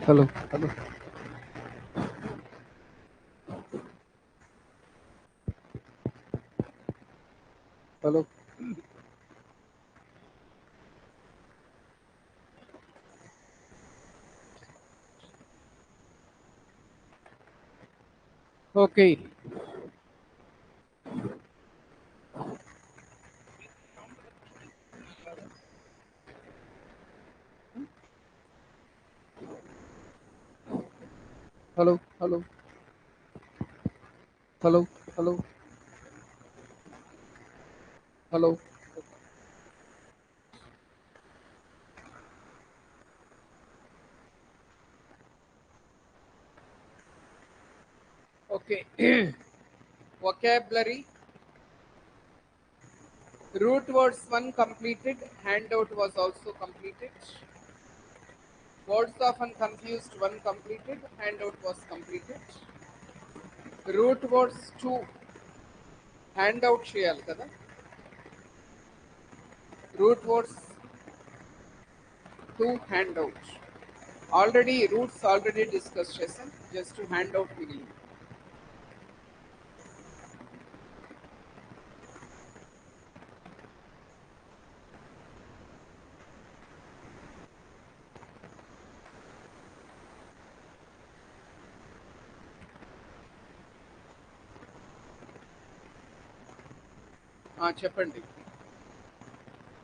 Hello, hello, hello. Okay. Hello, hello, hello, hello, hello. Okay. Vocabulary. Root words 1 completed. Handout was also completed. Words often confused 1 completed. Handout was completed. Root words 2 handout చేయాలి కదా. Root words 2 handout. Already roots already discussed చేసాం. Just to handout మిగిలింది. చెప్పండి.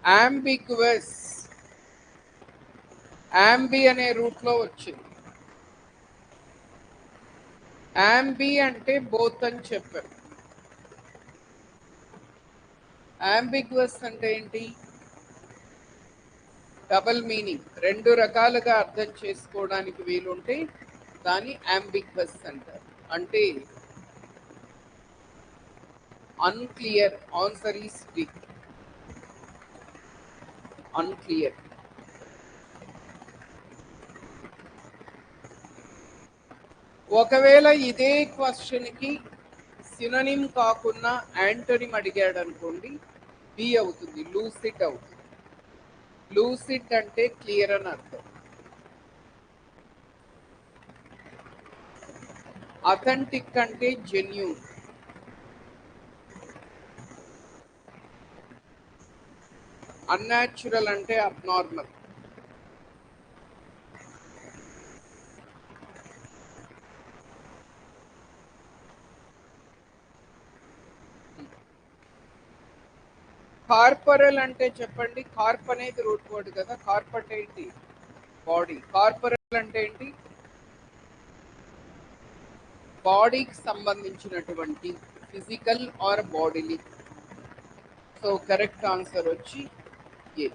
అంబిగ్వస్ అంబి అనే route లో వచ్చింది. అంబి అంటే both అని చెప్పారు. అంబిగ్వస్ అంటే ఏంటి? డబల్ మీనింగ్, రెండు రకాలుగా అర్థం చేసుకోవడానికి వీలుంటే దాన్ని అంబిగ్వస్ అంటారు. అంటే unclear, answer is D, unclear. ఒకవేళ ఇదే క్వశ్చన్కి సినోనిమ్ కాకుండా యాంటోనిమ్ అడిగాడు అనుకోండి, బి అవుతుంది, లూసిడ్ అవుతుంది. లూసిడ్ అంటే క్లియర్ అని అర్థం. అథెంటిక్ అంటే జెన్యూన్. అన్యాచురల్ అంటే అబ్నార్మల్. కార్పొరల్ అంటే చెప్పండి. కార్ప్ అనేది రూట్ వర్డ్ కదా. కార్ప్ అంటే ఏంటి? బాడీ. కార్పొరల్ అంటే ఏంటి? బాడీకి సంబంధించినటువంటి, physical are bodily. So correct answer వచ్చి ఏ.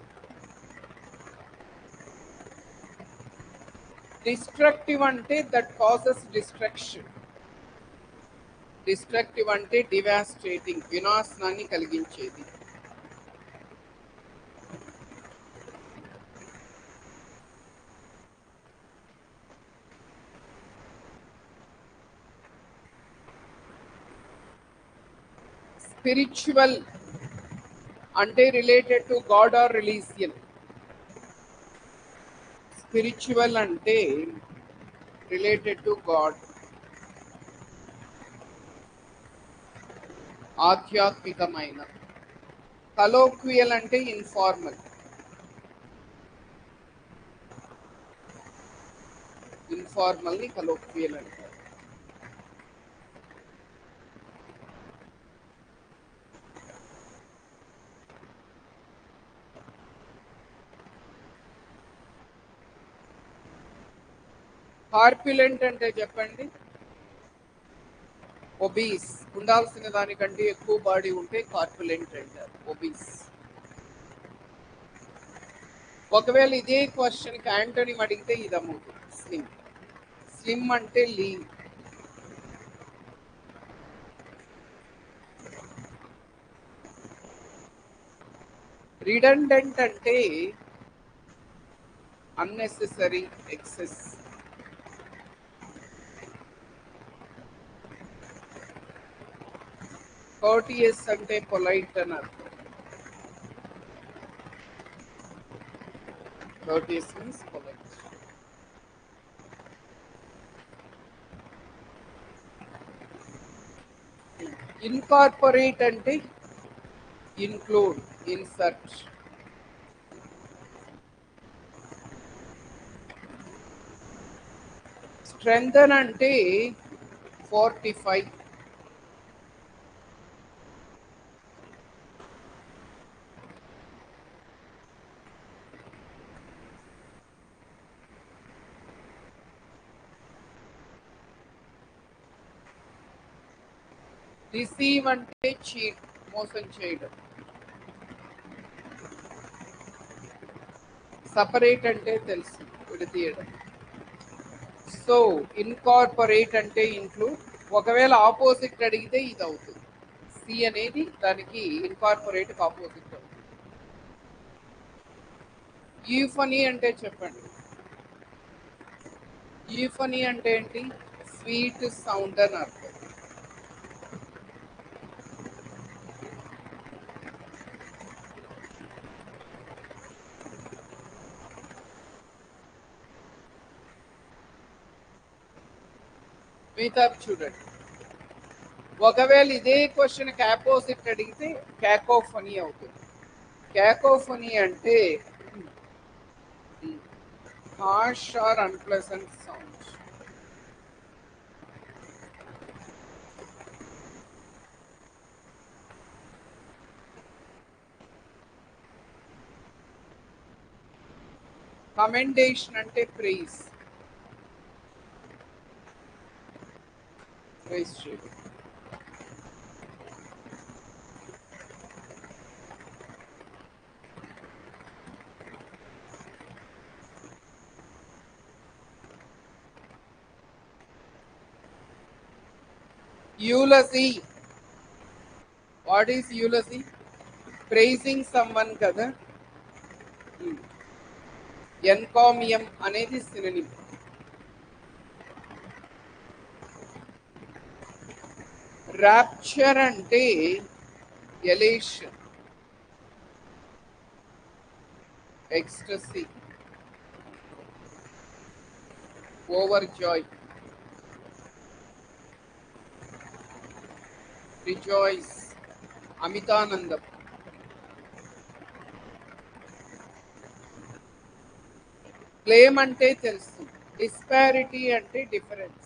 డిస్ట్రక్టివ్ అంటే దట్ కాజెస్ డిస్ట్రక్షన్. డిస్ట్రక్టివ్ అంటే డివాస్టేటింగ్, వినాశనాన్ని కలిగించేది. స్పిరిచువల్ అంటే related to God are religion. Spiritual అంటే రిలేటెడ్ టు గాడ్, ఆధ్యాత్మికమైన. కలోక్వియల్ అంటే ఇన్ఫార్మల్. ఇన్ఫార్మల్ ని కలోక్వియల్ అంటారు. కార్పులెంట్ అంటే చెప్పండి. ఒబీస్, ఉండాల్సిన దానికంటే ఎక్కువ బాడీ ఉంటే కార్పులెంట్ అంటారు, ఒబీస్. ఒకవేళ ఇదే క్వశ్చన్ కి యాంటోనిమ్ అడిగితే ఇది అమ్ముతుంది, స్లిమ్. స్లిమ్ అంటే లీన్. రిడండెంట్ అంటే అన్నెసెసరీ, ఎక్సెస్. కోర్టియస్ అంటే పొలైట్ అని అర్థం. Courteous means polite. ఇన్కార్పొరేట్ అంటే ఇంక్లూడ్, ఇన్సర్ట్. స్ట్రెంథన్ అంటే ఫోర్టిఫై. డిసీవ్ అంటే చీట్, మోసం చేయడం. సపరేట్ అంటే తెలుసు, విడదీయడం. సో ఇన్కార్పొరేట్ అంటే ఇంక్లూడ్. ఒకవేళ ఆపోజిట్ అడిగితే ఇది అవుతుంది. సి అనేది దానికి ఇన్కార్పొరేట్ ఆపోజిట్ అవుతుంది. యూఫనీ అంటే చెప్పండి. యూఫనీ అంటే ఏంటి? స్వీట్ సౌండ్ అని అర్థం. మిగతా చూడండి. ఒకవేళ ఇదే క్వశ్చన్ ఆపోజిట్ అడిగితే క్యాకోఫనీ అవుతుంది. క్యాకోఫనీ అంటే harsh or unpleasant sounds. Commendation అంటే ప్రైజ్, ప్రైజ్ చేయడం. Eulogy. What is eulogy? Praising someone కదా. ఎన్కామియం అనేది సినోనిమ్. రాప్చర్ అంటే elation, ecstasy, over joy, rejoice, అమితానందం. క్లెయిమ్ అంటే తెలుసు. డిస్పారిటీ అంటే డిఫరెన్స్.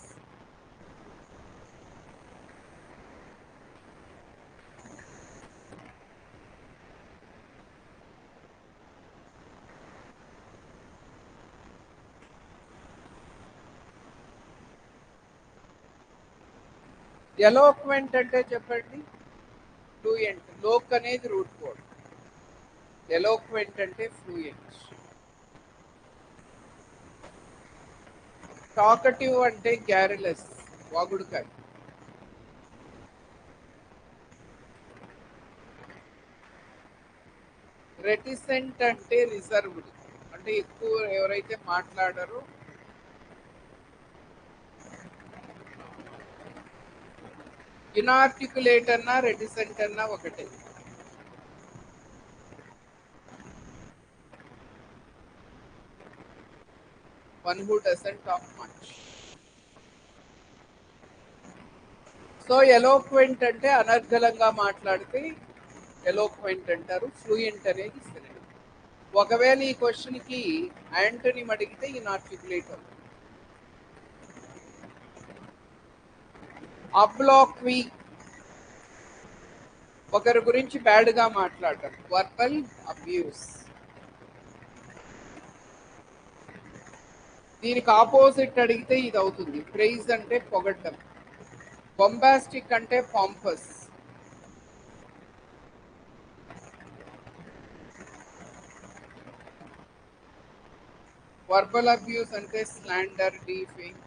ఎలోక్వెంట్ అంటే చెప్పండి. ఫ్లూయెంట్. లోక్ అనేది రూట్ వర్డ్. ఎలోక్వెంట్ అంటే ఫ్లూయెంట్. టాకటివ్ అంటే గ్యారిలెస్, వాగుడుకాయ. రెటిసెంట్ అంటే రిజర్వ్డ్, అంటే ఎక్కువ ఎవరైతే మాట్లాడారో. ఇనార్టికులేట్ అన్నా రెటిసెంట్ అన్నా ఒకటే. One who doesn't talk much. So eloquent అంటే అనర్గళంగా మాట్లాడితే ఎలోక్వెంట్ అంటారు. ఫ్లూయెంట్ అనేది సినోనిమ్. ఒకవేళ ఈ క్వశ్చన్ కి యాంటోనిమ్ అడిగితే ఇనార్టికులేట్ అవుతుంది. అబ్లాక్వి, ఒకరి గురించి బ్యాడ్ గా మాట్లాడటం. Verbal abuse. దీనికి ఆపోజిట్ అడిగితే ఇది అవుతుంది. ప్రైజ్ అంటే పొగడ్డం. బొంబాస్టిక్ అంటే పాంపస్. వర్బల్ అబ్యూస్ అంటే స్లాండర్, డీఫేమ్.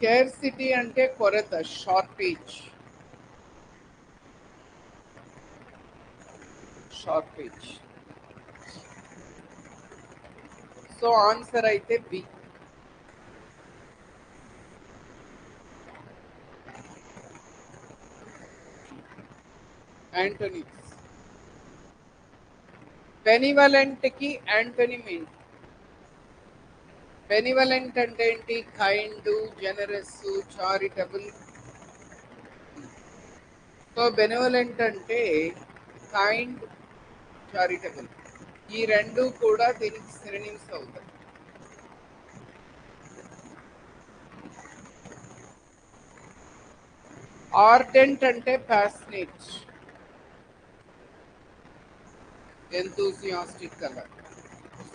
స్కేర్సిటీ అంటే కొరత, షార్టేజ్. షార్టేజ్. సో ఆన్సర్ అయితే బి. యాంటోనిమ్స్. బెనివలెంట్ కి యాంటోనిమ్ ఏంటి? బెనివలెంట్ అంటే ఏంటి? Kind, generous, charitable. సో బెనివలెంట్ అంటే కైండ్, చారిటబుల్. ఈ రెండు కూడా దీనికి సినోనిమ్స్ అవుతాయి. ఆర్డెంట్ అంటే passionate, enthusiastic colour.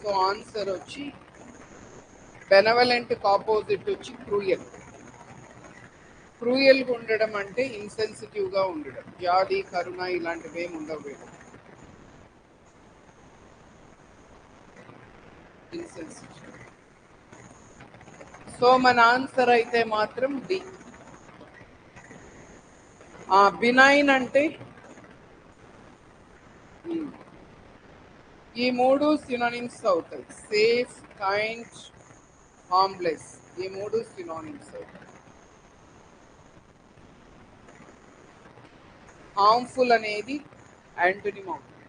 So answer వచ్చి బెనవలెంట్ ఆపోజిట్ వచ్చి క్రూయల్. క్రూయల్గా ఉండడం అంటే ఇన్సెన్సిటివ్గా ఉండడం, జాలి, కరుణ ఇలాంటివి ఏమి ఉండవు. ఇన్సెన్సిటివ్. సో మన ఆన్సర్ అయితే మాత్రం డి. బినైన్ అంటే ఈ మూడు సినోనిమ్స్ అవుతాయి. సేఫ్, కైండ్, హార్మ్లెస్, ఈ మూడు సినోనిమ్స్ అవుతాయి. హార్మ్ఫుల్ అనేది యాంటోనిమ్ అవుతుంది.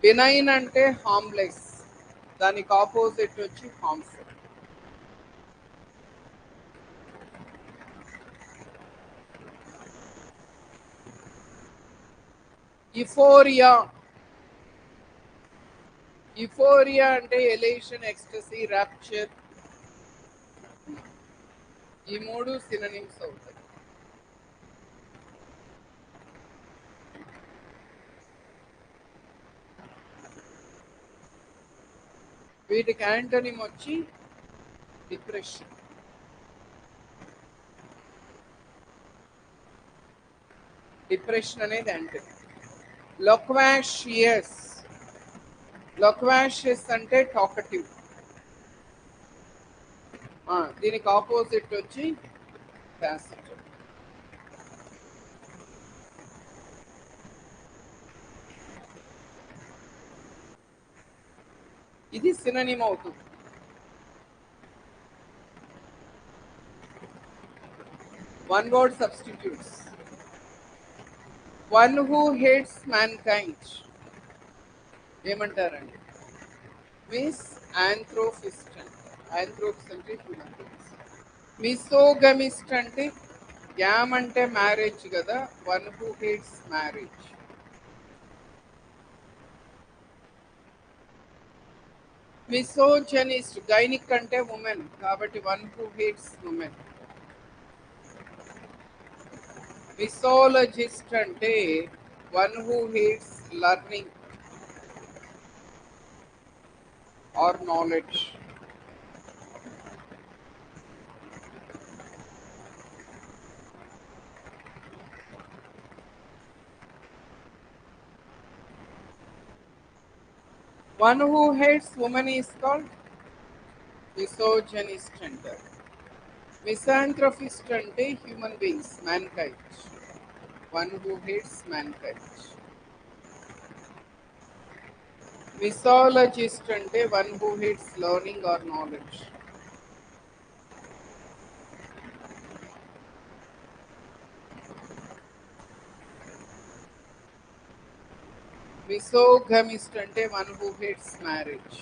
బినైన్ అంటే హార్మ్లెస్, దానికి ఆపోజిట్ వచ్చి హార్మ్ఫుల్. ఇఫోరియా. ఇఫోరియా అంటే ఎలేషన్, ఎక్స్టసీ, రాప్చర్, ఈ మూడు సినోనిమ్స్ అవుతాయి. వీటికి యాంటోనిమ్ వచ్చి డిప్రెషన్. డిప్రెషన్ అనేది యాంటోనిమ్. లొక్వాషియస్. లొక్వాషియస్ అంటే టాకటివ్. దీనికి ఆపోజిట్ వచ్చి ప్యాసివ్. ఇది సినోనిమ్ అవుతుంది. One word substitutes. One who hates mankind ఏమంటారండి? మిస్ ఆంథ్రోఫిస్ట్ అంటే. ఆంథ్రోఫిస్ట్ అంటే హ్యూమన్ బీయింగ్స్. మిసోగమిస్ట్ అంటే గ్యామ్ అంటే మ్యారేజ్ కదా, one who hates marriage. Misogynist, gynic అంటే ఉమెన్ కాబట్టి one who hates women. Misologist అంటే one who hates learning or knowledge. One who hates women is called misogynist అంటారు. Misanthropist అంటే human beings, mankind. One who hates mankind. Misologist అంటే one who hates learning or knowledge. Misogamist అంటే one who hates marriage.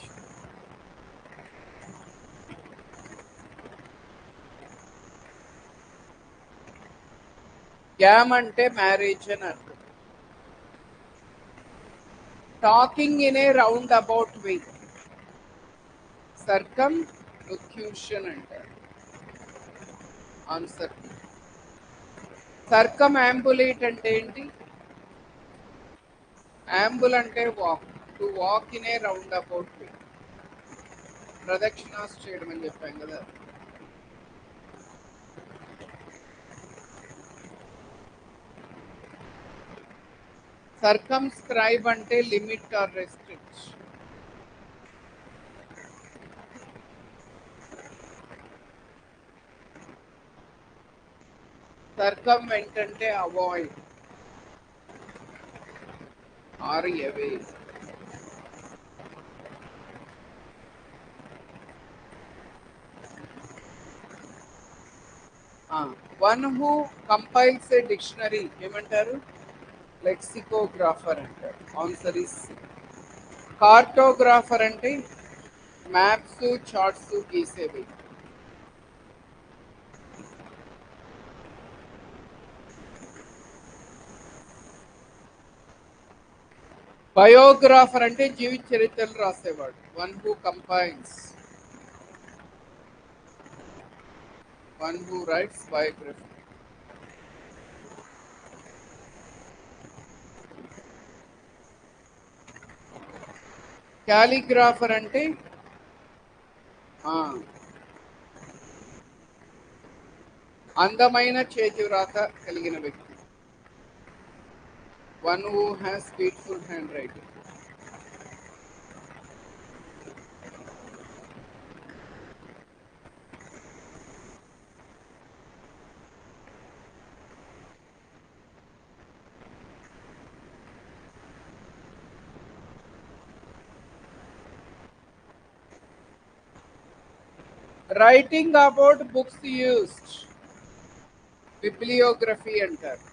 Gam అంటే marriage అని అర్థం. Talking in a roundabout way, circumlocution అంటారు. Answer. Circumambulate అంటే ఏంటి? Ambul అంటే walk, to walk in a roundabout way, ప్రదక్షిణాస్ చేయడం అని చెప్పాం కదా. సర్కమ్స్క్రైబ్ అంటే లిమిట్ ఆర్ రెస్ట్రిక్ట్. సర్కమ్వెంట్ అంటే avoid or away. One who compiles a dictionary ఏమంటారు? లెక్సికోగ్రాఫర్ అంటారు. Answer is. కార్టోగ్రాఫర్ అంటే మ్యాప్స్ చార్ట్స్ గీసేవి. బయోగ్రాఫర్ అంటే జీవిత చరిత్రలు రాసేవాడు. One who compiles, one who writes biography. Calligrapher అంటే ఆ, అందమైన చేతివ్రాత కలిగిన వ్యక్తి. One who has beautiful hand writing. Writing about books used bibliography అంటారు.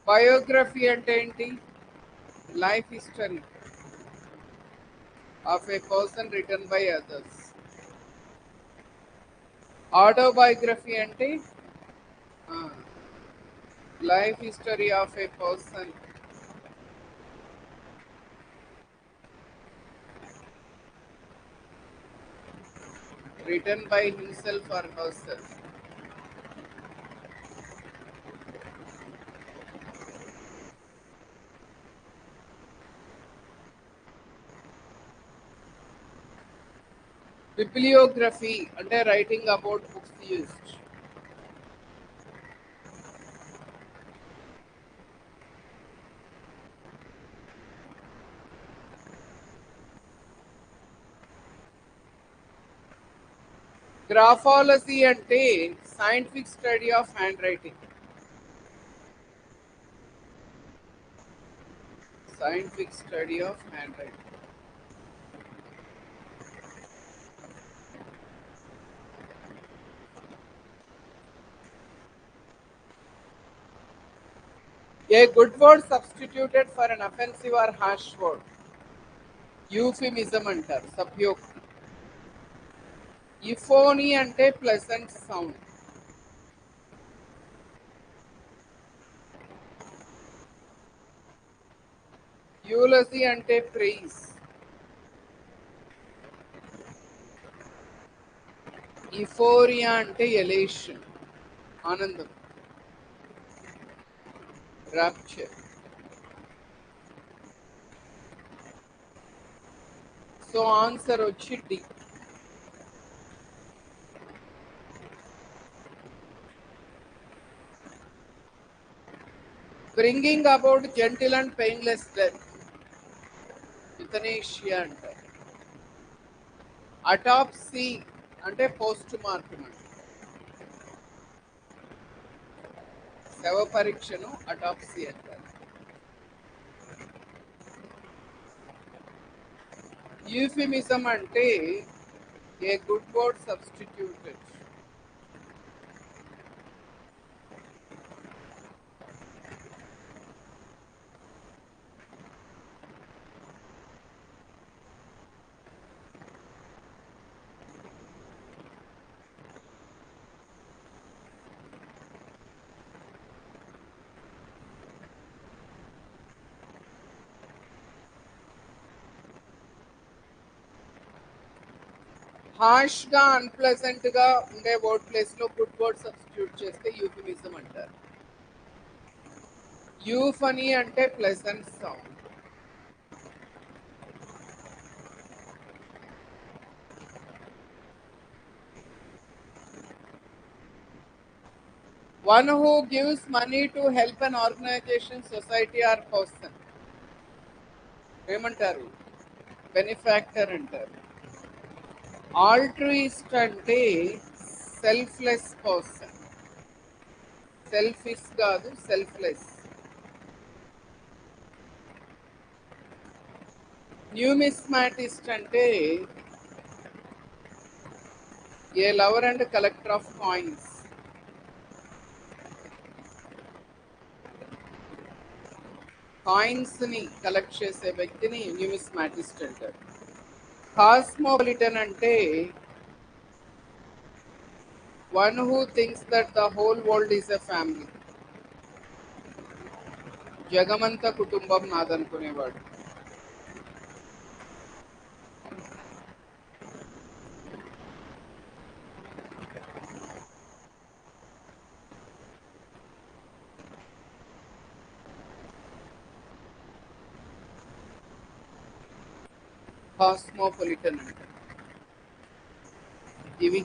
బయోగ్రఫీ అంటే ఏంటి? Life history of a person written by others. Autobiography అంటే life history of a person written by himself or herself. Bibliography అంటే writing about books used. Graphology అంటే scientific study of hand writing. Scientific study of hand writing. A good word substituted for an offensive or harsh word. యూఫిమిజం అంటారు, సభ్యోక్తి. ఇఫోనీ అంటే pleasant sound. యూలజీ అంటే praise. Euphoria అంటే elation, ఆనందం. Rapture. So answer వచ్చి D. Bringing about gentle and painless death, euthanasia అంటారు. Autopsy అంటే post mortem అంటే శవ పరీక్షను అటాప్సీ అంటారు. యూఫిమిజం అంటే a good word substituted. Harsh గా అన్ప్లెజెంట్ గా ఉండే వర్డ్ ప్లేస్ లో గుడ్ వర్డ్ సబ్స్టిట్యూట్ చేస్తే యూఫిమిజం అంటారు. యూఫనీ అంటే pleasant sound. One who gives money to help an organization, society or person ఏమంటారు? బెనిఫాక్టర్ అంటారు. ఆల్ట్రూయిస్ట్ అంటే సెల్ఫ్లెస్ పర్సన్. సెల్ఫిష్ కాదు, సెల్ఫ్లెస్. న్యూమిస్మాటిస్ట్ అంటే a lover and collector of coins. Coins ని collect చేసే వ్యక్తిని న్యూమిస్మాటిస్ట్ అంటారు. కాస్మోపాలిటన్ అంటే one who thinks that the whole world is a family. జగమంత కుటుంబం నాదనుకునేవాడు. కాస్మోపాలిటన్ అంటే ఇవి.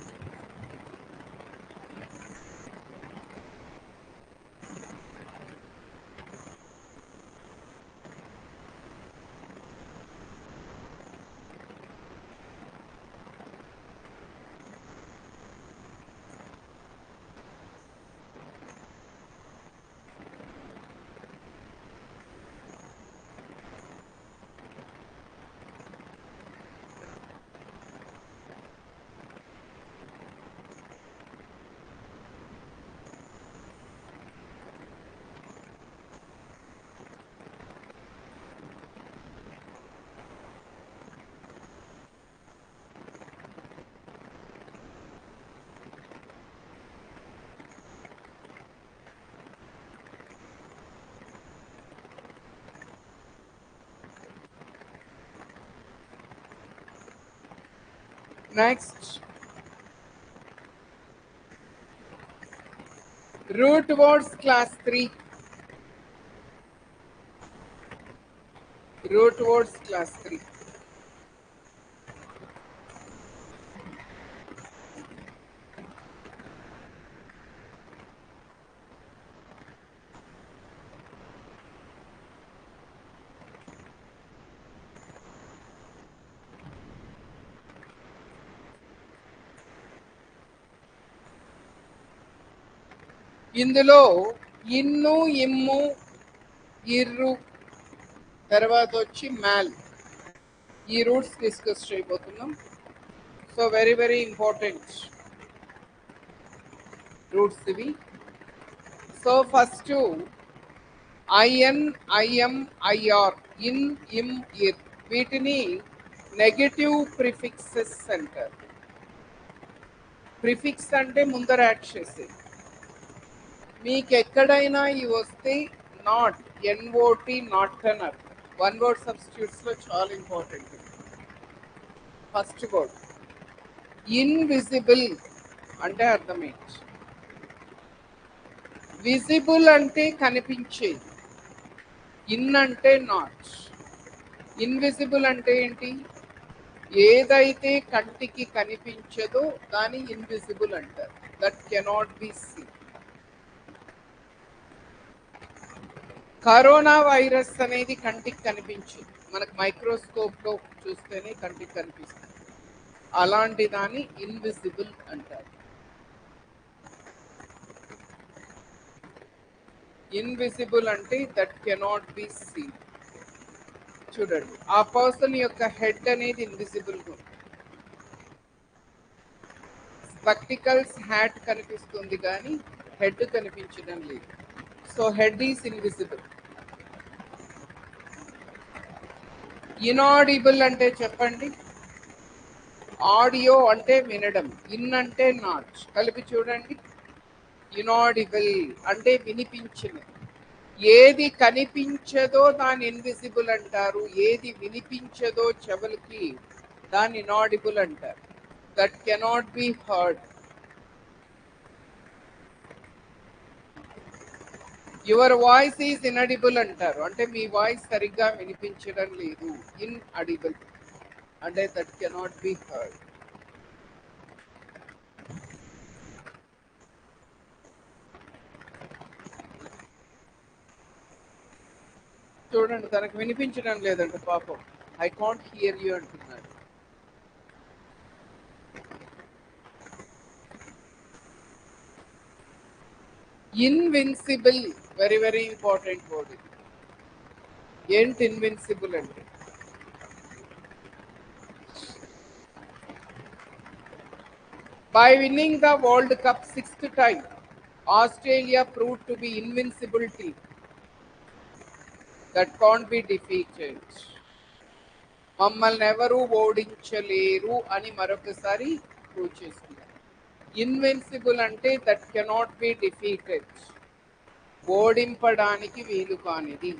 Next, root words class 3. Root words class 3. ఇందులో ఇన్ను, ఇమ్ము, ఇర్రు, తర్వాత వచ్చి మ్యాల్, ఈ రూట్స్ డిస్కస్ చేయబోతున్నాం. So very very important roots ఇవి. So first I N, I M, I R, in, im, ir, వీటిని నెగటివ్ ప్రిఫిక్సెస్ అంటారు. ప్రిఫిక్స్ అంటే ముందర యాడ్ చేసేది. మీకు ఎక్కడైనా ఇవి వస్తే నాట్, ఎన్ఓటి, నాట్ అని అర్థం. వన్ వర్డ్ సబ్స్టిట్యూట్స్లో చాలా ఇంపార్టెంట్. ఫస్ట్ వర్డ్ ఇన్విజిబుల్ అంటే అర్థం ఏంటి? విజిబుల్ అంటే కనిపించేది, ఇన్ అంటే నాట్. ఇన్విజిబుల్ అంటే ఏంటి? ఏదైతే కంటికి కనిపించదో దాన్ని ఇన్విజిబుల్ అంటారు. That cannot be scene. Corona virus అనేది కంటికి కనిపించింది, మనకు మైక్రోస్కోప్లో చూస్తేనే కంటికి కనిపిస్తుంది. అలాంటి దాన్ని ఇన్విజిబుల్ అంటారు. ఇన్విజిబుల్ అంటే దట్ కెనాట్ బి సీన్. చూడండి, ఆ పర్సన్ యొక్క హెడ్ అనేది ఇన్విజిబుల్. స్పెక్టికల్స్, హ్యాట్ కనిపిస్తుంది కానీ హెడ్ కనిపించడం లేదు. So head is invisible. Inaudible అంటే చెప్పండి. ఆడియో అంటే వినడం, ఇన్ అంటే నాట్, కలిపి చూడండి. ఇనాడిబుల్ అంటే వినిపించినది. ఏది కనిపించదో దాన్ని ఇన్విజిబుల్ అంటారు, ఏది వినిపించదో చెవులకి దాన్ని ఇనాడిబుల్ అంటారు. That cannot be heard. Your voice is inaudible అంటారు, అంటే మీ వాయిస్ సరిగ్గా వినిపించడం లేదు. ఇన్ అడిబుల్ అంటే దట్ కెనాట్ బి హర్డ్. చూడండి, తనకు వినిపించడం లేదంట పాపం. ఐ కాంట్ హియర్ యూ అంటున్నాడు. Invincible very very important word. ఏంటి ఇన్విన్సిబుల్ అంటే? By winning the world cup 6th time, Australia proved to be invincible team that can't be defeated. మమ్మల్ని ఎవరు ఓడించలేరు అని మరొకసారి ప్రూవ్ చేసుకున్నారు. ఇన్విన్సిబుల్ అంటే దట్ కెనాట్ బి డిఫీటెడ్, ఓడింపడానికి వీలు కానిది.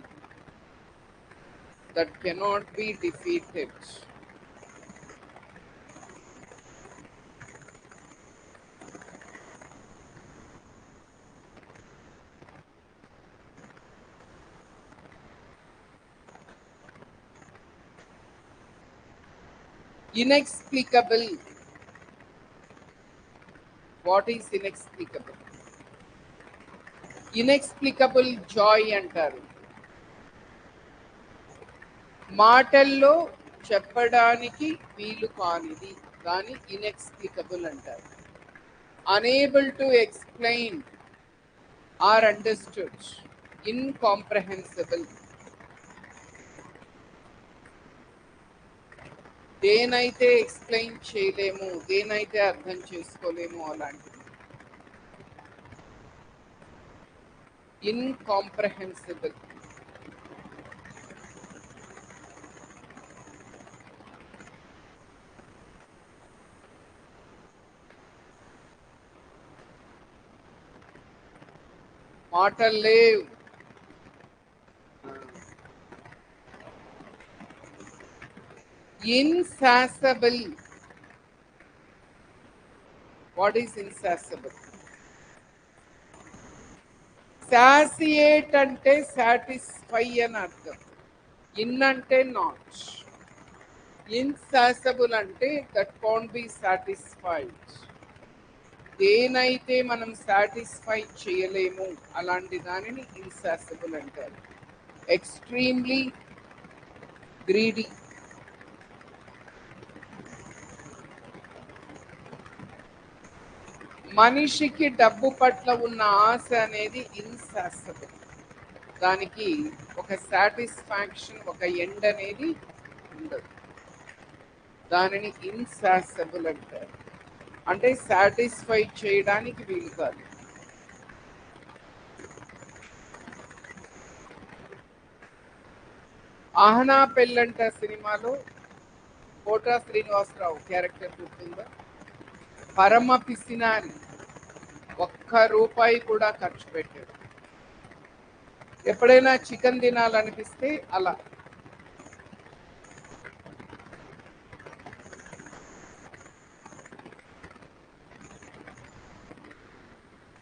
That cannot be defeated. Inexplicable. What is inexplicable? Inexplicable joy అంటారు. మాటల్లో చెప్పడానికి వీలు కానిది దాని ఇన్ఎక్స్ప్లికబుల్ అంటారు. Unable to explain or understood. Incomprehensible. దేనైతే ఎక్స్ప్లెయిన్ చేయలేము, దేనైతే అర్థం చేసుకోలేము అలాంటిది ఇన్కాంప్రహెన్సిబుల్. మాటలు లేవు. ఇన్సాసబుల్. What is ఇన్సాసబుల్? సాసియేట్ అంటే సాటిస్ఫై అని అర్థం. ఇన్ అంటే నాట్. ఇన్సాసబుల్ అంటే దట్ కాంట్ బి సాటిస్ఫైడ్. దేనైతే మనం సాటిస్ఫై చేయలేము అలాంటి దానిని ఇన్సాసబుల్ అంటారు. Extremely greedy. మనిషికి డబ్బు పట్ల ఉన్న ఆశ అనేది ఇన్సాసబుల్. దానికి ఒక సాటిస్ఫాక్షన్, ఒక ఎండ్ అనేది ఉండదు. దానిని ఇన్సాసబుల్ అంటారు. అంటే సాటిస్ఫై చేయడానికి వీలు కాదు. ఆహనా పెళ్ళంట సినిమాలో కోటా శ్రీనివాసరావు క్యారెక్టర్ గుర్తుందా? పరమ పిసినారి, ₹1 కూడా ఖర్చు పెట్టాడు. ఎప్పుడైనా చికెన్ తినాలనిపిస్తే అలా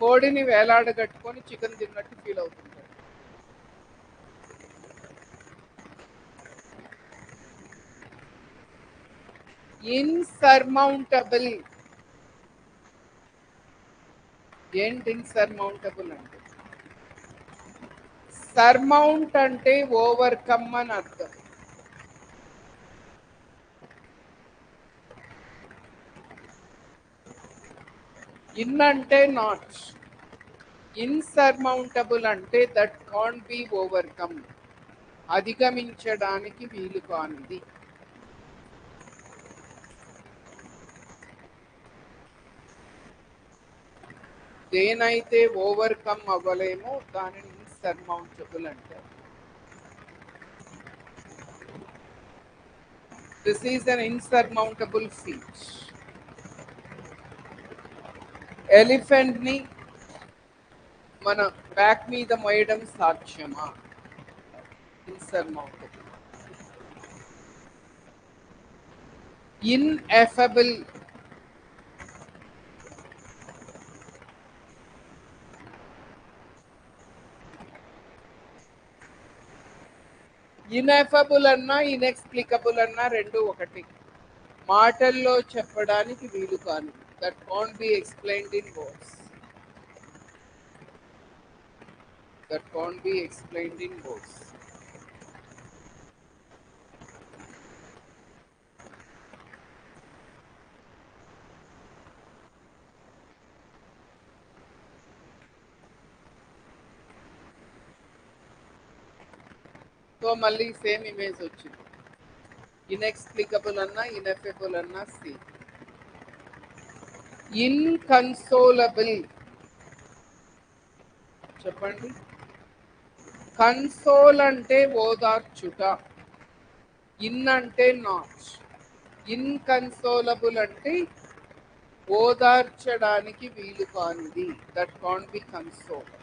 కోడిని వేలాడగట్టుకొని చికెన్ తిన్నట్టు ఫీల్ అవుతుంటాడు. ఇన్సర్మౌంటబుల్. ఏంటి ఇన్సర్మౌంటబుల్ అంటే? సర్మౌంట్ అంటే ఓవర్కమ్ అని అర్థం. ఇన్ అంటే నాట్. ఇన్సర్మౌంటబుల్ అంటే దట్ కాంట్ బి ఓవర్కమ్, అధిగమించడానికి వీలు కానిది. దేనైతే ఓవర్కమ్ అవ్వలేమో దానిని ఇన్సర్మౌంటబుల్ అంటారు. This is an insurmountable feet. Elephant ని మన బ్యాక్ మీద మోయడం సాధ్యమా? ఇన్సర్మౌంటబుల్. ఇన్ఎఫబుల్. ఇన్ఎఫబుల్ అన్నా ఇన్ఎక్స్ప్లికబుల్ అన్నా రెండు ఒకటి. మాటల్లో చెప్పడానికి వీలు కాని. That can't be explained in words. That can't be explained in words. So మళ్ళీ సేమ్ ఇమేజ్ వచ్చింది. ఇన్ఎక్స్ప్లికబుల్ అన్నా ఇన్ఎఫబుల్ అన్నా సేమ్. ఇన్కన్సోలబుల్. చెప్పండి. కన్సోల్ అంటే ఓదార్చుట, ఇన్ అంటే నాట్, ఇన్కన్సోలబుల్ అంటే ఓదార్చడానికి వీలు కానిది, దట్ కాన్ బి కన్సోల్డ్.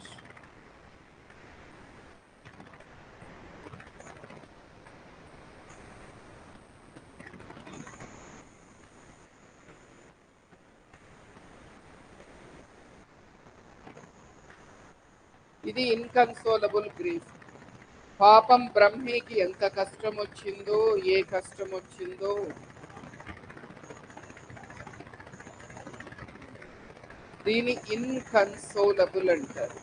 ఇది ఇన్కన్సోలబుల్ గ్రీఫ్. పాపం బ్రహ్మికి ఎంత కష్టం వచ్చిందో, ఏ కష్టం వచ్చిందో దీని ఇన్కన్సోలబుల్ అంటారు.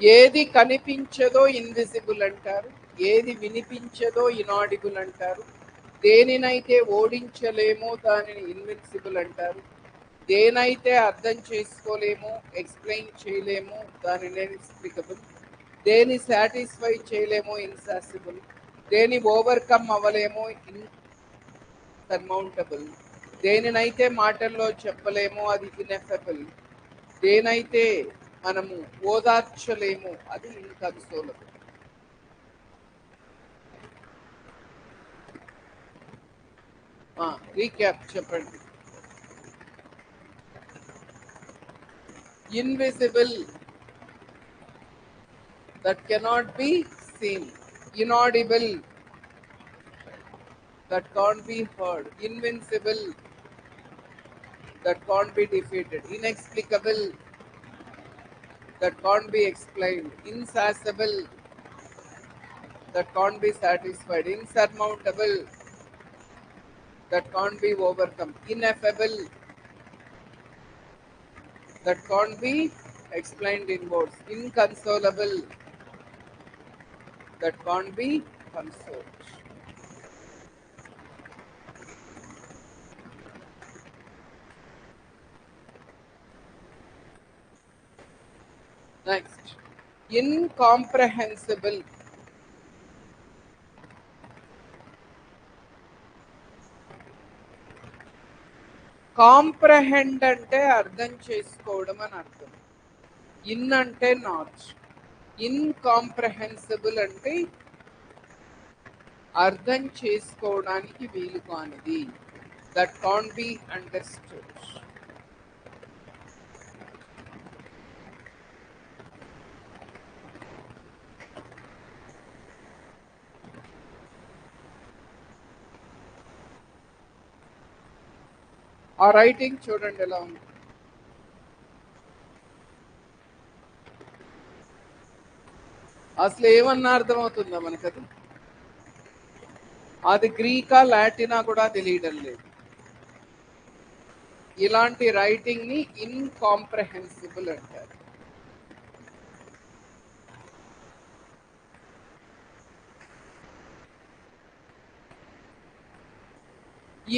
ఏది కనిపించదో ఇన్విజిబుల్ అంటారు, ఏది వినిపించదో ఇనాడిబుల్ అంటారు, దేనినైతే ఓడించలేమో దానిని ఇన్విన్సిబుల్ అంటారు, దేనైతే అర్థం చేసుకోలేమో, ఎక్స్ప్లెయిన్ చేయలేమో దానిని ఇన్ఎక్స్ప్లికబుల్, దేని సాటిస్ఫై చేయలేమో ఇన్సాసిబుల్, దేని ఓవర్కమ్ అవ్వలేమో ఇన్సర్మౌంటబుల్, దేనినైతే మాటల్లో చెప్పలేమో అది ఇన్ఎఫబుల్, దేనైతే మనము ఓదార్చలేము అది ఇన్కన్సోలబుల్. రీక్యాప్ చెప్పండి. Invisible, that cannot be seen. Inaudible, that can't be heard. Invincible, that can't be defeated. Inexplicable, that can't be explained. Insatiable, that can't be satisfied. Insurmountable, that can't be overcome. Ineffable, that can't be explained in words. Inconsolable, that can't be consoled. Next, incomprehensible. Comprehend అంటే అర్థం చేసుకోవడం అని అర్థం. In అంటే not, ఇన్కాంప్రహెన్సిబుల్ అంటే అర్థం చేసుకోవడానికి వీలు కానిది, దట్ కాన్ బి అండర్స్టూడ్. ఆ రైటింగ్ చూడండి ఎలా ఉంది. అసలు ఏమన్నా అర్థమవుతుందా మనకది? అది గ్రీకా లాటినా కూడా తెలియడం లేదు. ఇలాంటి రైటింగ్ ని ఇన్కాంప్రహెన్సిబుల్ అంటారు.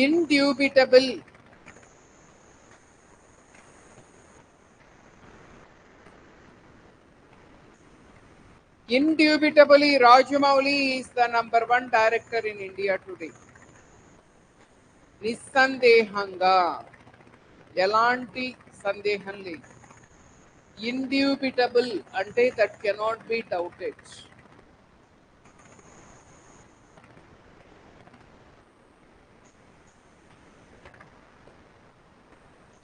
ఇండ్యూబిటబుల్, indubitably Rajamouli is the #1 director in India today. నిస్సందేహంగా, ఎలాంటి సందేహం లేదు. ఇండ్యూబిటబుల్ అంటే దట్ కెనాట్ బి డౌటెడ్.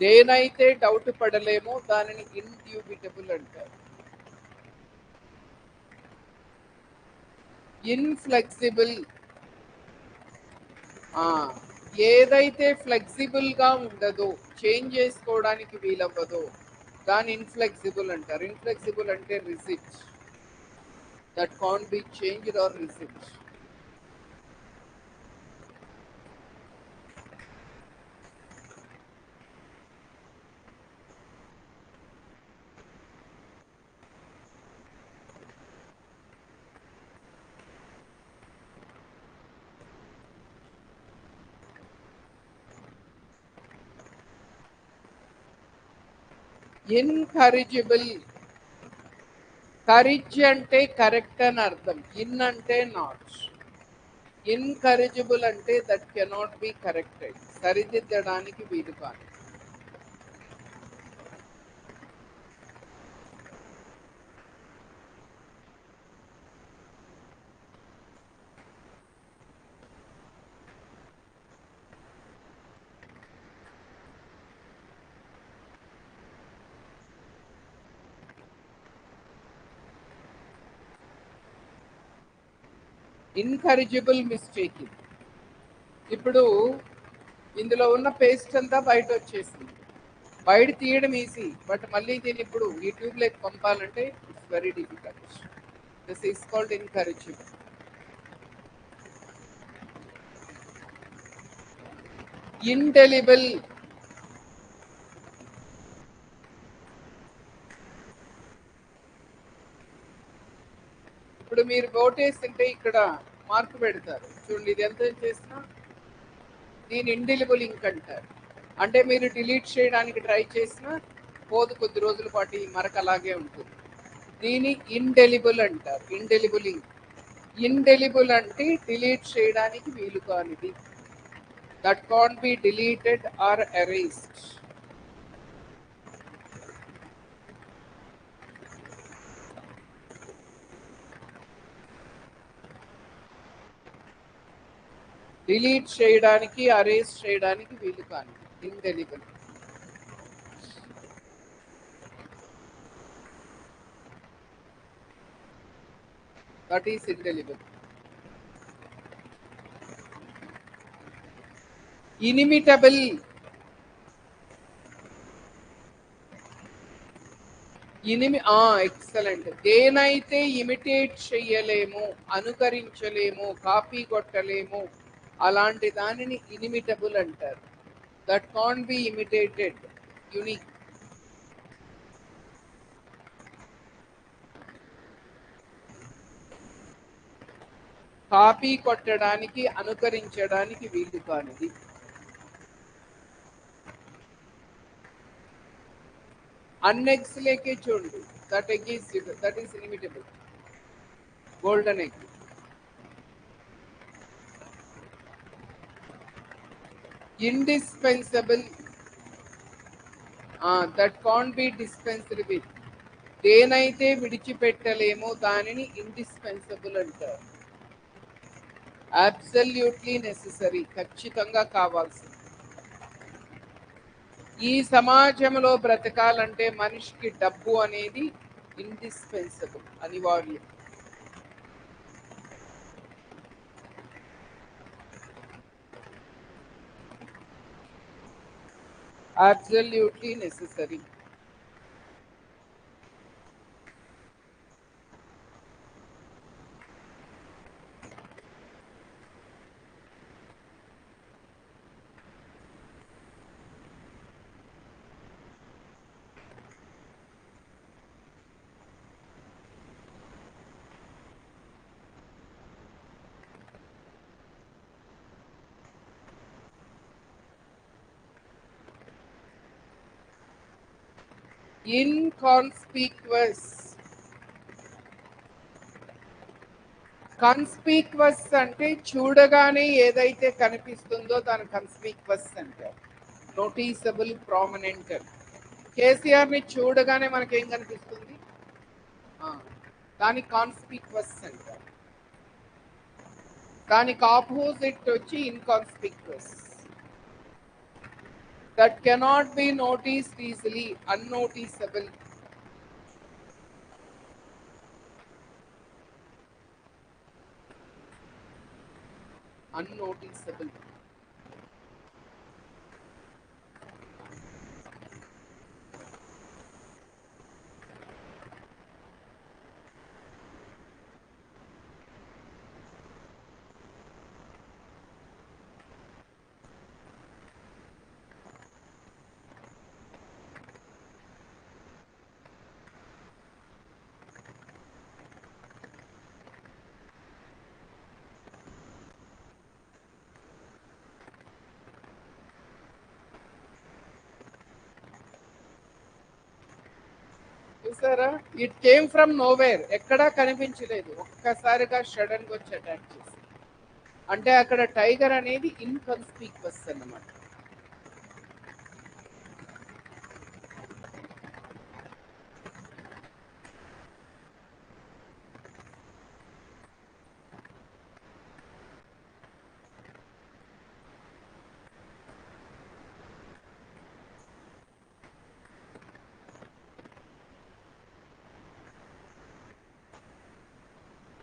దేనైతే డౌట్ పడలేమో దానిని ఇండ్యూబిటబుల్ అంటారు. ఇన్ఫ్లెక్సిబుల్, ఏదైతే ఫ్లెక్సిబుల్ గా ఉండదో, చేంజ్ చేసుకోవడానికి వీలవ్వదో దాని ఇన్ఫ్లెక్సిబుల్ అంటారు. ఇన్ఫ్లెక్సిబుల్ అంటే rigid, that can't be changed or rigid. Incorrigible, కరిజ్ అంటే కరెక్ట్ అని అర్థం, ఇన్ అంటే నాట్. ఇన్కరిజిబుల్ అంటే దట్ కెనాట్ బి కరెక్టెడ్, సరిదిద్దడానికి వీలు కాదు. ఇన్కరిజిబుల్ మిస్టేక్. ఇప్పుడు ఇందులో ఉన్న పేస్ట్ అంతా బయట వచ్చేసింది. బయట తీయడం ఈజీ, బట్ మళ్ళీ దీన్ని ఇప్పుడు ఈ ట్యూబ్లోకి పంపాలంటే it's very difficult. This is called incorrigible. Indelible. ఇప్పుడు మీరు ఓటేస్తుంటే ఇక్కడ మార్కు పెడతారు చూడండి, ఇది ఎంత చేసినా దీని ఇండెలిబుల్ ఇంక్ అంటారు. అంటే మీరు డిలీట్ చేయడానికి ట్రై చేసినా పోదు, కొద్ది రోజుల పాటు ఈ మరక అలాగే ఉంటుంది. దీని ఇండెలిబుల్ అంటారు, ఇండెలిబుల్ ఇంక్. ఇండెలిబుల్ అంటే డిలీట్ చేయడానికి వీలు కానిది, that can't be deleted or erased. Delete చేయడానికి అరేస్ చేయడానికి వీలు కానిది indelible. That is indelible. Inimitable. Excellent. దేనైతే ఇమిటేట్ చెయ్యలేము, అనుకరించలేము, కాపీ కొట్టలేము, అలాంటి దానిని ఇనిమిటబుల్ అంటారు. That can't be imitated, unique. Copy కొట్టడానికి, అనుకరించడానికి వీలు కానిది. అన్నెగ్స్ లేకే చూడండి, that egg is that is inimitable. Golden egg. Indispensable, that can't be dispensed with. దేనైతే విడిచిపెట్టలేమో దానిని ఇండిస్పెన్సబుల్ అంటారు. అబ్సల్యూట్లీ నెసెసరీ, ఖచ్చితంగా కావాల్సింది. ఈ సమాజంలో బ్రతకాలంటే మనిషికి డబ్బు అనేది ఇండిస్పెన్సబుల్, అనివార్యం. Absolutely necessary. ఇన్కాన్స్పీక్వస్. కన్స్పీక్వస్ అంటే చూడగానే ఏదైతే కనిపిస్తుందో దాని కన్స్పీక్వస్ అంటారు. Noticeable, prominent. కేసీఆర్ ని చూడగానే మనకేం కనిపిస్తుంది, దాని కాన్స్పీక్వస్ అంటారు. దానికి ఆపోజిట్ వచ్చి inconspicuous. That cannot be noticed easily, unnoticeable. Unnoticeable. చూసారా, ఇట్ కేమ్ ఫ్రమ్ నోవేర్, ఎక్కడా కనిపించలేదు, ఒక్కసారిగా సడన్ గా వచ్చి అటాక్ చేసి. అంటే అక్కడ టైగర్ అనేది ఇన్కన్స్పీక్వస్ అన్నమాట.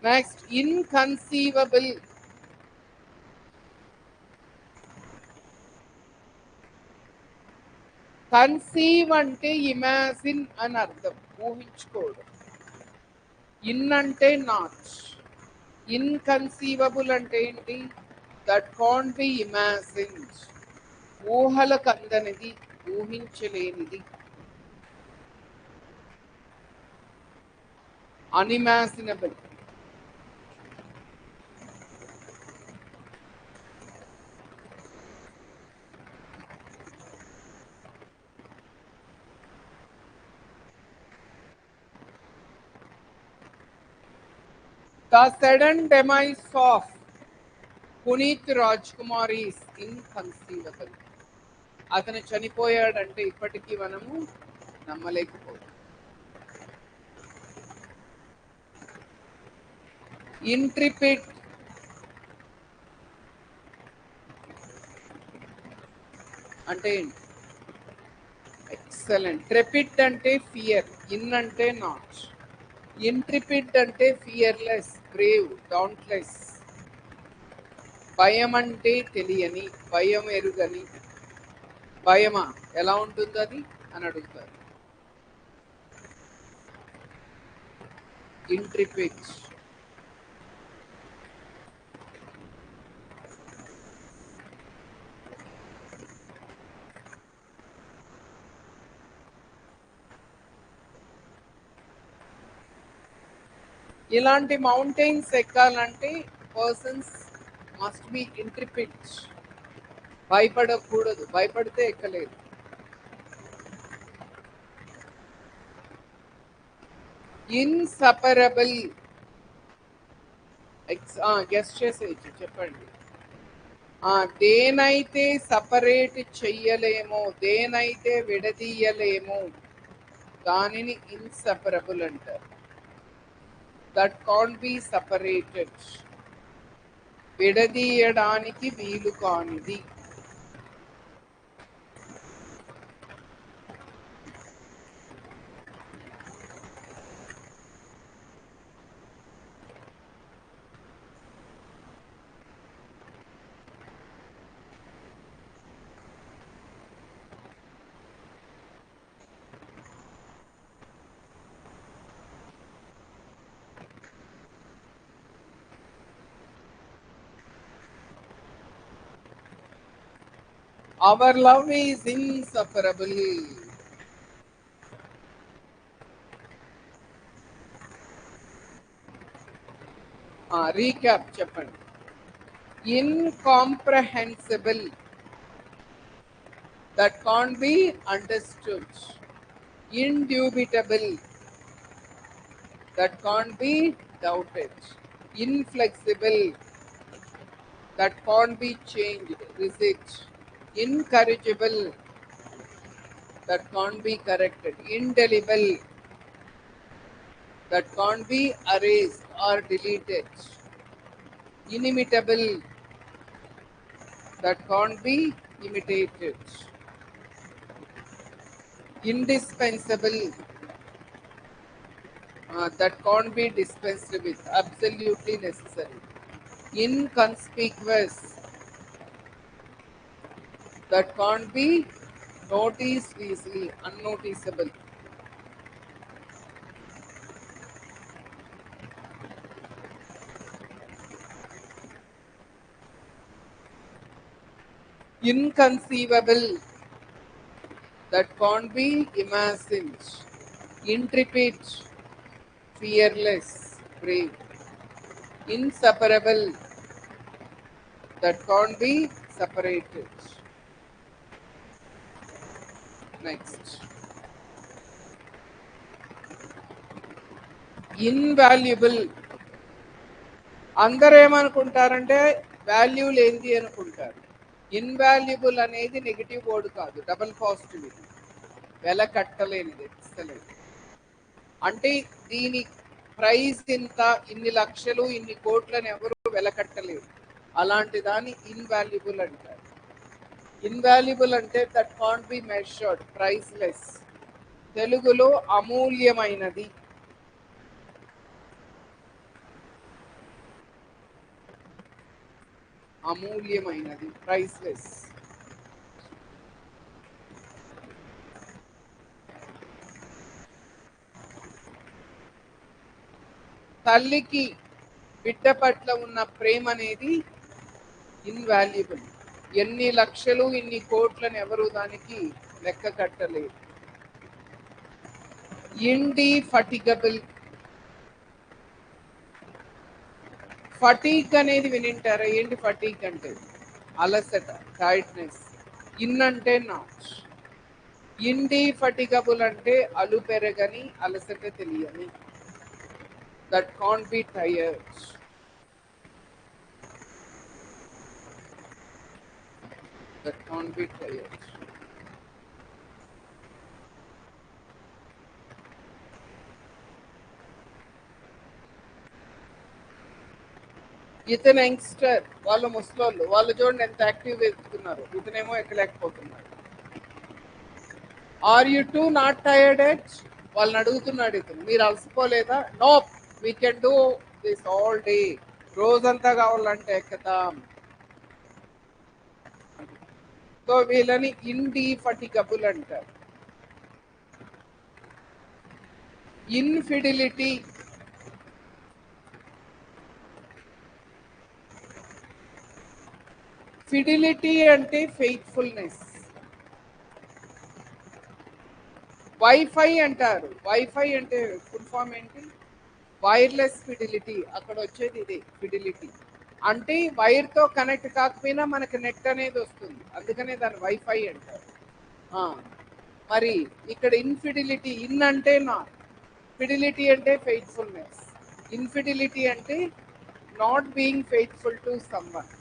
Next, inconceivable. కన్సీవ్ అంటే ఇమాజిన్ అని అర్థం, ఊహించుకోవడం. ఇన్ అంటే నాట్. ఇన్కన్సీవబుల్ అంటే ఏంటి? దట్ కాంట్ బి ఇమాజిన్డ్, ఊహలకు అందనిది, ఊహించలేనిది. Unimaginable. The sudden demise of Puneeth Raj Kumar is inconceivable. అతను చనిపోయాడంటే ఇప్పటికీ మనము నమ్మలేకపోతాం. ఇంట్రిపిడ్ అంటే ఏంటి? ఎక్సలెంట్. ట్రెపిడ్ అంటే ఫియర్, ఇన్ అంటే నాట్. ఇంట్రిపిడ్ అంటే ఫియర్లెస్, బ్రేవ్, డౌంట్లెస్. భయం అంటే తెలియని, భయం ఎరుగని. భయమా, ఎలా ఉంటుంది అది అని అడుగుతారు. ఇంట్రిపిడ్. ఇలాంటి మౌంటైన్స్ ఎక్కాలంటే పర్సన్స్ మస్ట్ బి ఇంట్రిపిడ్. భయపడకూడదు, భయపడితే ఎక్కలేదు. ఇన్సపరబుల్. గెస్ట్ చేసేయచ్చు, చెప్పండి. దేనైతే సపరేట్ చెయ్యలేమో, దేనైతే విడదీయలేమో దానిని ఇన్సపరబుల్ అంటారు. దట్ కాంట్ బి సపరేటెడ్, విడదీయడానికి వీలు కానిది. Our love is inseparable. Recap చెప్పండి. Incomprehensible, that can't be understood. Indubitable, that can't be doubted. Inflexible, that can't be changed, resist. Incorrigible, that can't be corrected. Indelible, that can't be erased or deleted. Inimitable, that can't be imitated. Indispensable, that can't be dispensed with, absolutely necessary. Inconspicuous, that can't be noticed easily, unnoticeable. Inconceivable, that can't be imagined. Intrepid, fearless, brave. Inseparable, that can't be separated. Next. Invaluable. అందరూ ఏమనుకుంటారంటే value లేనిది అనుకుంటారు. Invaluable అనేది negative word కాదు, double positive. ఇది వెల కట్టలేనిది, excellent. అంటే దీని ప్రైస్ ఇంత, ఇన్ని లక్షలు, ఇన్ని కోట్లని ఎవరు వెల కట్టలేరు. అలాంటి దాన్ని ఇన్వాల్యుబుల్ అంటారు. ఇన్వాల్యుబుల్ అంటే that can't B measured, priceless. తెలుగులో అమూల్యమైనది. అమూల్యమైనది, ప్రైస్లెస్. తల్లికి బిడ్డ పట్ల ఉన్న ప్రేమ అనేది ఇన్వాల్యుబుల్. ఎన్ని లక్షలు, ఇన్ని కోట్లను ఎవరు దానికి లెక్క కట్టలేదు. ఇండిఫటిగబుల్. ఫటీక్ అనేది వినింటారా? ఏంటి ఫటీక్ అంటే? అలసట, టైర్డ్నెస్. ఇన్ అంటే నాట్. ఇండిఫటిగబుల్ అంటే అలుపెరగని, అలసట తెలియని. That can't be tired. That can't be tired. ఇతను యంగ్స్టర్, వాళ్ళ ముసలోళ్ళు, వాళ్ళు చూడండి ఎంత యాక్టివ్ ఎత్తుతున్నారు. ఇతనేమో ఎక్కలేకపోతున్నాడు. Are you too not tired yet? వాళ్ళని అడుగుతున్నాడు ఇతను, మీరు అలసిపోలేదా? No, we can do this all day. రోజంతా కావాలంటే ఎక్కుతాం. సో వీళ్ళని ఇండిఫటిగబుల్ అంటారు. ఇన్ఫిడిలిటీ. ఫిడిలిటీ అంటే ఫెయిత్ఫుల్నెస్. వైఫై అంటారు. వైఫై అంటే ఫుల్ ఫామ్ ఏంటి? Wireless fidelity. అక్కడ వచ్చేది ఇదే ఫిడిలిటీ. అంటే వైర్తో కనెక్ట్ కాకపోయినా మనకి నెట్ అనేది వస్తుంది, అందుకనే దాన్ని వైఫై అంటారు. మరి ఇక్కడ ఇన్ఫిడిలిటీ, ఇన్ అంటే నాట్, ఫిడిలిటీ అంటే ఫెయిత్ఫుల్నెస్. ఇన్ఫిడిలిటీ అంటే not being faithful to someone.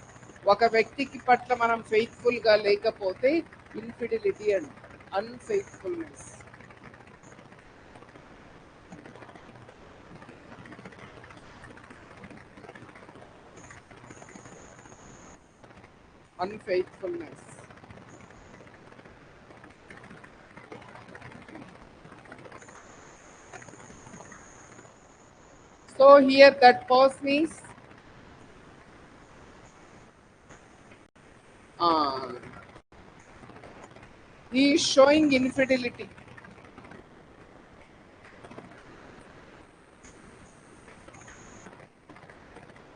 ఒక వ్యక్తికి పట్ల మనం ఫెయిత్ఫుల్గా లేకపోతే ఇన్ఫిడిలిటీ అంట, unfaithfulness. Unfaithfulness. So here that person is he is showing infidelity.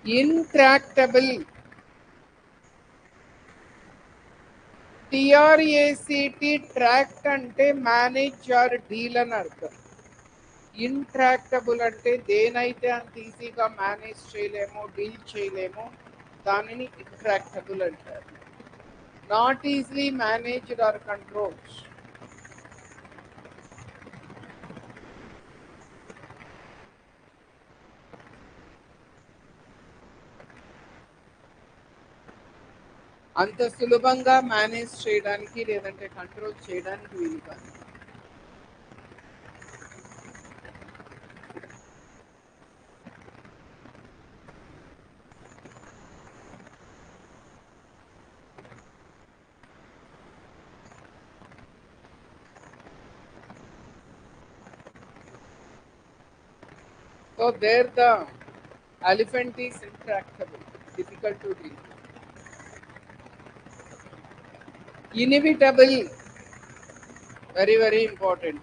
Intractable. TRACT, tract అంటే మేనేజ్ ఆర్ డీల్ అని అర్థం. ఇంట్రాక్టబుల్ అంటే దేనైతే అంత ఈజీగా మేనేజ్ చేయలేమో, డీల్ చేయలేమో దానిని ఇంట్రాక్టబుల్ అంటారు. Not easily managed or controlled. అంత సులభంగా మేనేజ్ చేయడానికి లేదంటే కంట్రోల్ చేయడానికి వీలు కాదు. So there the elephant is intractable, difficult to deal. Inevitable, very very important.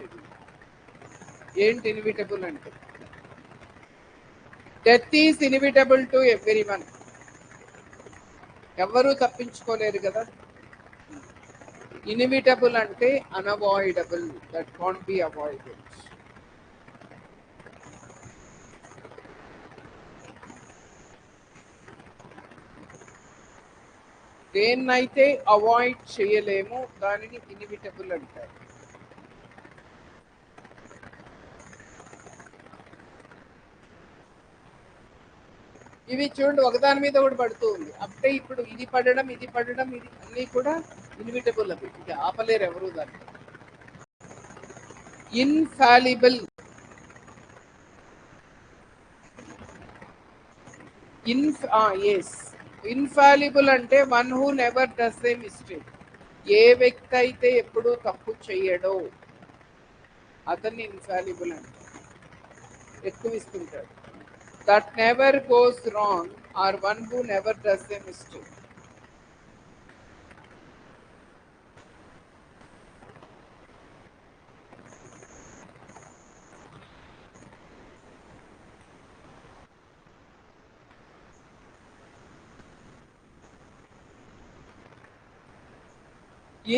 ఏంటి ఇన్విటబుల్ అంటే? Death is inevitable to everyone. ఎవరు తప్పించుకోలేరు కదా. ఇన్విటబుల్ అంటే unavoidable, that can't be avoided. దేన్నైతే అవాయిడ్ చేయలేమో దానిని ఇన్విటబుల్ అంటారు. ఇవి చూడండి ఒకదాని మీద ఒకటి పడుతూ ఉంది. అంటే ఇప్పుడు ఇది పడడం ఇది అన్నీ కూడా ఇన్విటబుల్. అవి ఇది ఆపలేరు ఎవరు దాన్ని. ఇన్ఫాలిబుల్. ఎస్, ఇన్ఫాలిబుల్ అంటే one who never does a mistake. ఏ వ్యక్తి అయితే ఎప్పుడూ తప్పు చెయ్యడో అతన్ని ఇన్ఫాలిబుల్ అంటే ఎక్కువ ఇస్తుంటాడు. That never goes wrong or one who never does a mistake.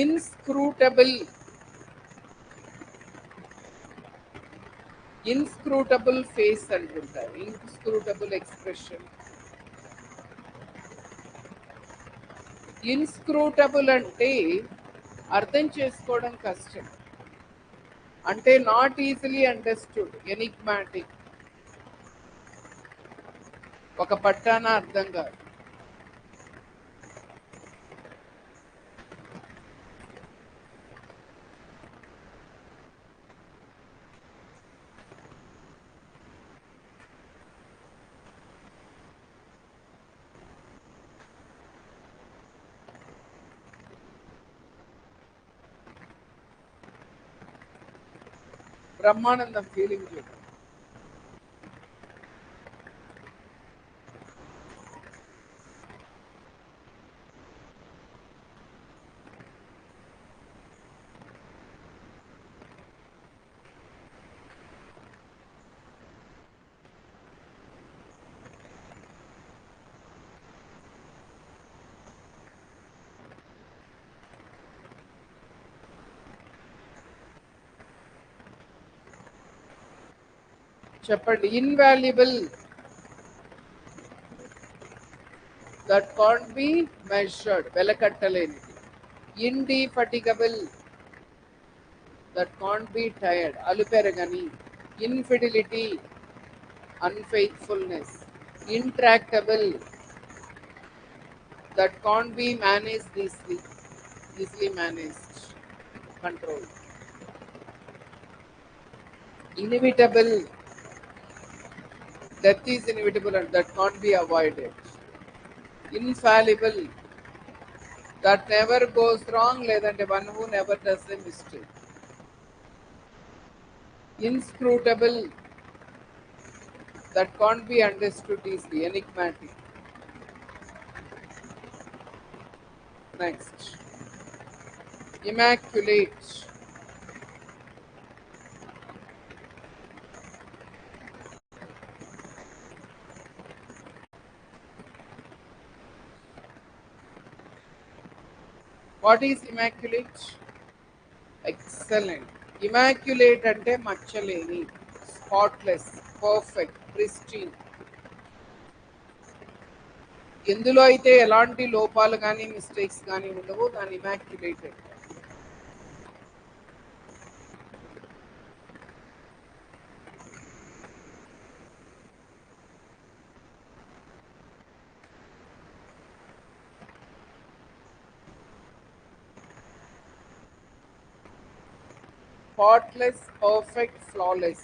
Inscrutable. Inscrutable face అంటుంటారు, ఇన్స్క్రూటబుల్ ఎక్స్ప్రెషన్. ఇన్స్క్రూటబుల్ అంటే అర్థం చేసుకోవడం కష్టం, అంటే నాట్ ఈజీలీ అండర్స్టూడ్, ఎనిగ్మాటిక్, ఒక పట్టాన అర్థం కాదు. బ్రహ్మానందం ఫీలింగ్ చూడండి. చెప్పండి. Invaluable, that can't be measured, వెలకట్టలేనిది. Indefatigable, that can't be tired, అలుపెరగని. Infidelity, unfaithfulness. Intractable, that can't be managed easily, easily managed, control. Inevitable, death is inevitable and that can't be avoided. Infallible, that never goes wrong, లేదంటే one who never does a mistake. Inscrutable, that can't be understood easily, enigmatic. Next, immaculate. What is immaculate? Excellent. Immaculate అంటే మచ్చలేని, spotless, perfect, pristine. ఎందులో అయితే ఎలాంటి లోపాలు కానీ mistakes కానీ ఉండవో దాన్ని ఇమాక్యులేటెడ్. Spotless, perfect, flawless.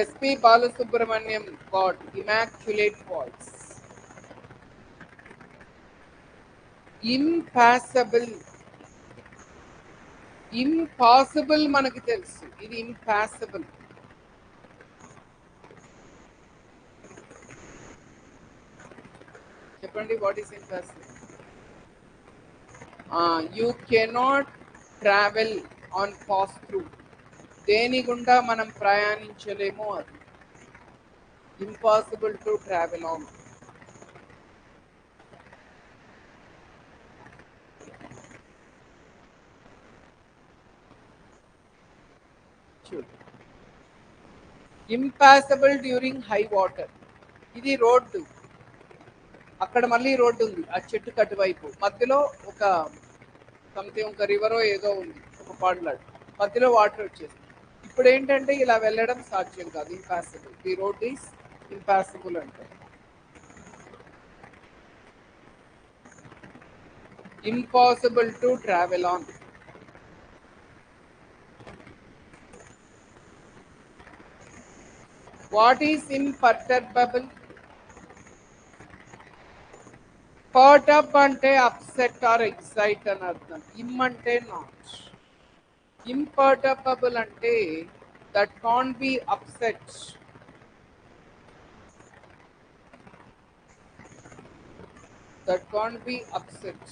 S.P. Balasubramaniam got immaculate voice. Impassable. Impossible మనకి తెలుసు, ఇది impassable. చెప్పండి, what is impassable? You cannot travel on pass through. దేని గుండా మనం ప్రయాణించలేమో అది impossible to travel on. Impassable during high water. ఇది రోడ్డు, అక్కడ మళ్ళీ రోడ్డు ఉంది, ఆ చెట్టు కటువైపు మధ్యలో ఒక రివరో ఏదో ఉంది, ఒక పాడలాడు, మధ్యలో వాటర్ వచ్చేస్తుంది. ఇప్పుడు ఏంటంటే ఇలా వెళ్ళడం సాధ్యం కాదు, impossible. The road is impossible అంటే. Impossible to travel on. What is imperturbable? Perturb అంటే అప్సెట్ ఆర్ ఎక్సైట్ అని అర్థం. ఇమ్ అంటే నాట్. ఇంపర్టర్బుల్ అంటే that can't B upset. That can't be upset.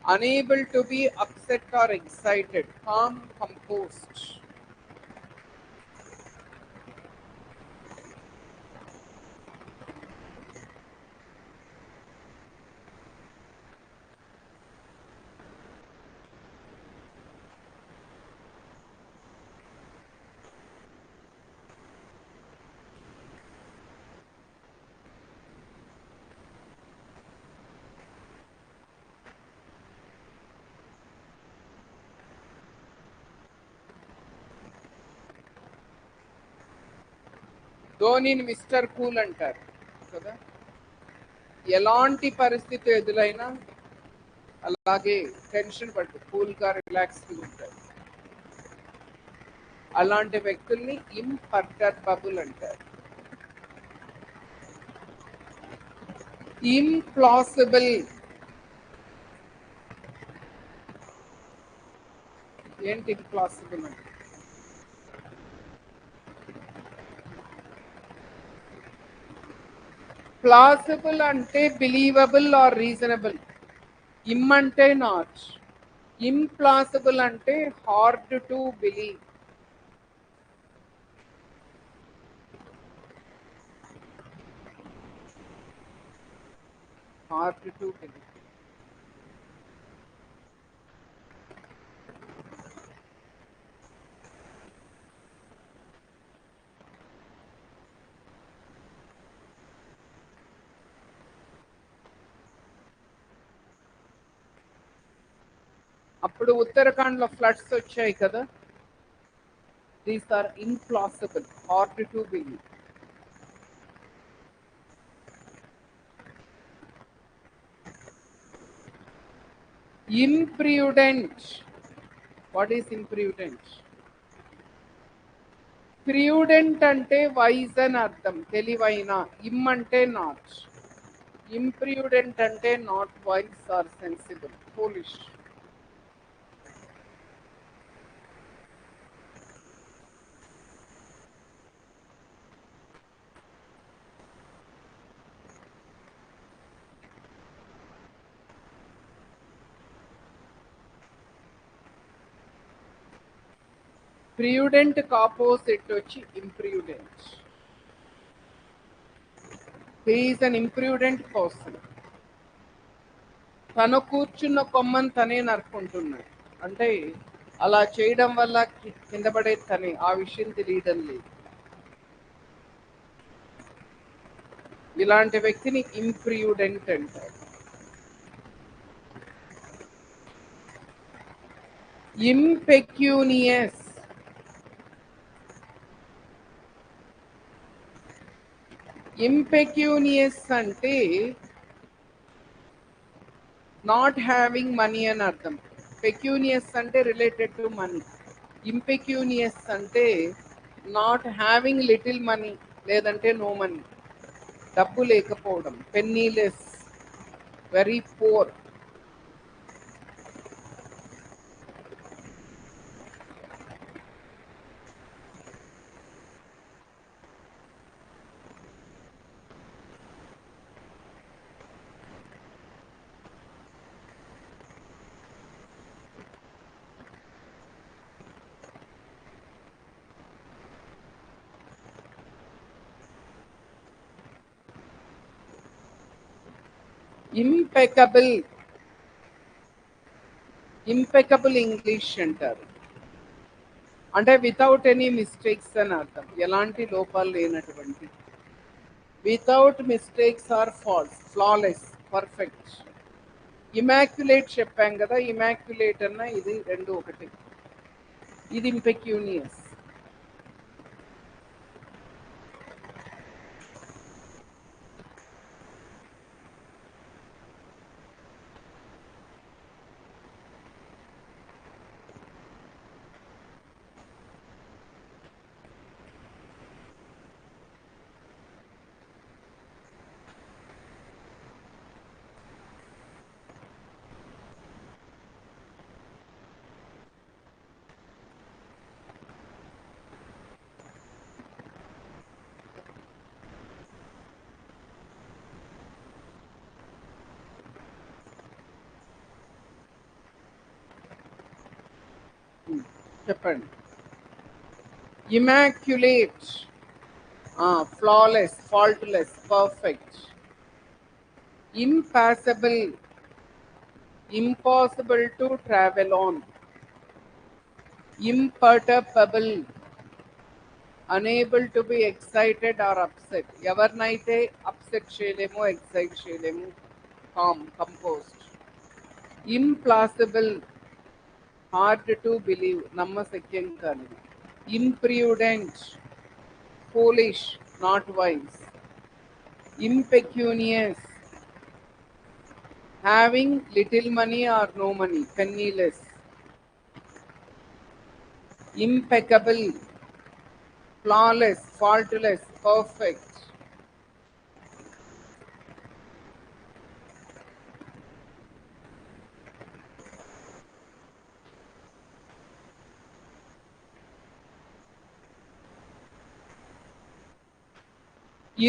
Unable to be upset or excited. Calm, composed. ధోనిని mister cool అంటారు కదా. ఎలాంటి పరిస్థితి ఎదురైనా అలాగే టెన్షన్ పట్టు కూల్గా రిలాక్స్గా ఉంటారు. అలాంటి వ్యక్తుల్ని ఇంపర్టర్బుల్ అంటారు. ఇంప్లాసిబుల్ ఏంటి? ఇంప్లాసిబుల్ అంటే ప్లాసిబుల్ అంటే బిలీవబుల్ ఆర్ రీజనబుల్. ఇమ్ అంటే నాట్. ఇంప్లాసిబుల్ అంటే hard to believe. Hard to believe. అప్పుడు ఉత్తరాఖండ్లో ఫ్లడ్స్ వచ్చాయి కదా. These are implausible, hard to believe. Imprudent. What is imprudent? Prudent అంటే వైజ్ అని అర్థం, తెలివైన. ఇమ్ అంటే నాట్. ఇంప్రూడెంట్ అంటే not wise or sensible, foolish. Prudent opposite వచ్చి imprudent. He is an imprudent person. తను కూర్చున్న కొమ్మని తనే నరుకుంటున్నాడు అంటే అలా చేయడం వల్ల కింద పడే తనే, ఆ విషయం తెలియడం లేదు. ఇలాంటి వ్యక్తిని ఇంప్రూడెంట్ అంటారు. ఇంపెక్యూనియస్. ఇంపెక్యూనియస్ అంటే నాట్ హ్యావింగ్ మనీ అని అర్థం. పెక్యూనియస్ అంటే రిలేటెడ్ టు మనీ. ఇంపెక్యూనియస్ అంటే నాట్ హ్యావింగ్ లిటిల్ మనీ, లేదంటే నో మనీ, డబ్బు లేకపోవడం. Penniless, very poor. Impeccable. Impeccable English అంటారు. అంటే వితౌట్ ఎనీ మిస్టేక్స్ అని అర్థం, ఎలాంటి లోపాలు లేనటువంటి. Without mistakes or flaws, flawless, perfect. Immaculate చెప్పాం కదా, ఇమాక్యులేట్ అన్న ఇది రెండు ఒకటి. ఇది ఇంపెక్యూనియస్. చెప్పండి. Immaculate, flawless, faultless, perfect. Impassable, impossible to travel on. Imperturbable, unable to be excited or upset. ఎవరినైతే అప్సెట్ చేయలేమో, ఎక్సైట్ చేయలేము. Calm, composed. Implausible, hard to believe, నమ్మశక్యం కానిది. Imprudent, foolish, not wise. Impecunious, having little money or no money, penniless. Impeccable, flawless, faultless, perfect.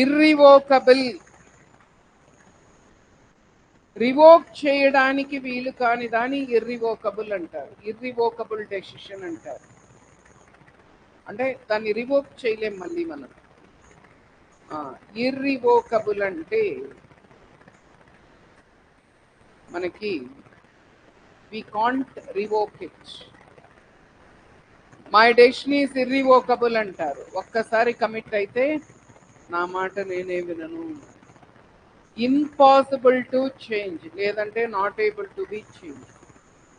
Irrevocable, revoke చేయడానికి వీలు కాని దాన్ని irrevocable అంటారు. ఇర్రివోకబుల్ డెసిషన్ అంటారు. అంటే దాన్ని రివోక్ చేయలేం మళ్ళీ మనం. ఇర్రివోకబుల్ అంటే మనకి we can't revoke it. My decision is irrevocable అంటారు. ఒక్కసారి కమిట్ అయితే నా మాట నేనే వినను. ఇంపాసిబుల్ టు చేంజ్, లేదంటే not able to be change.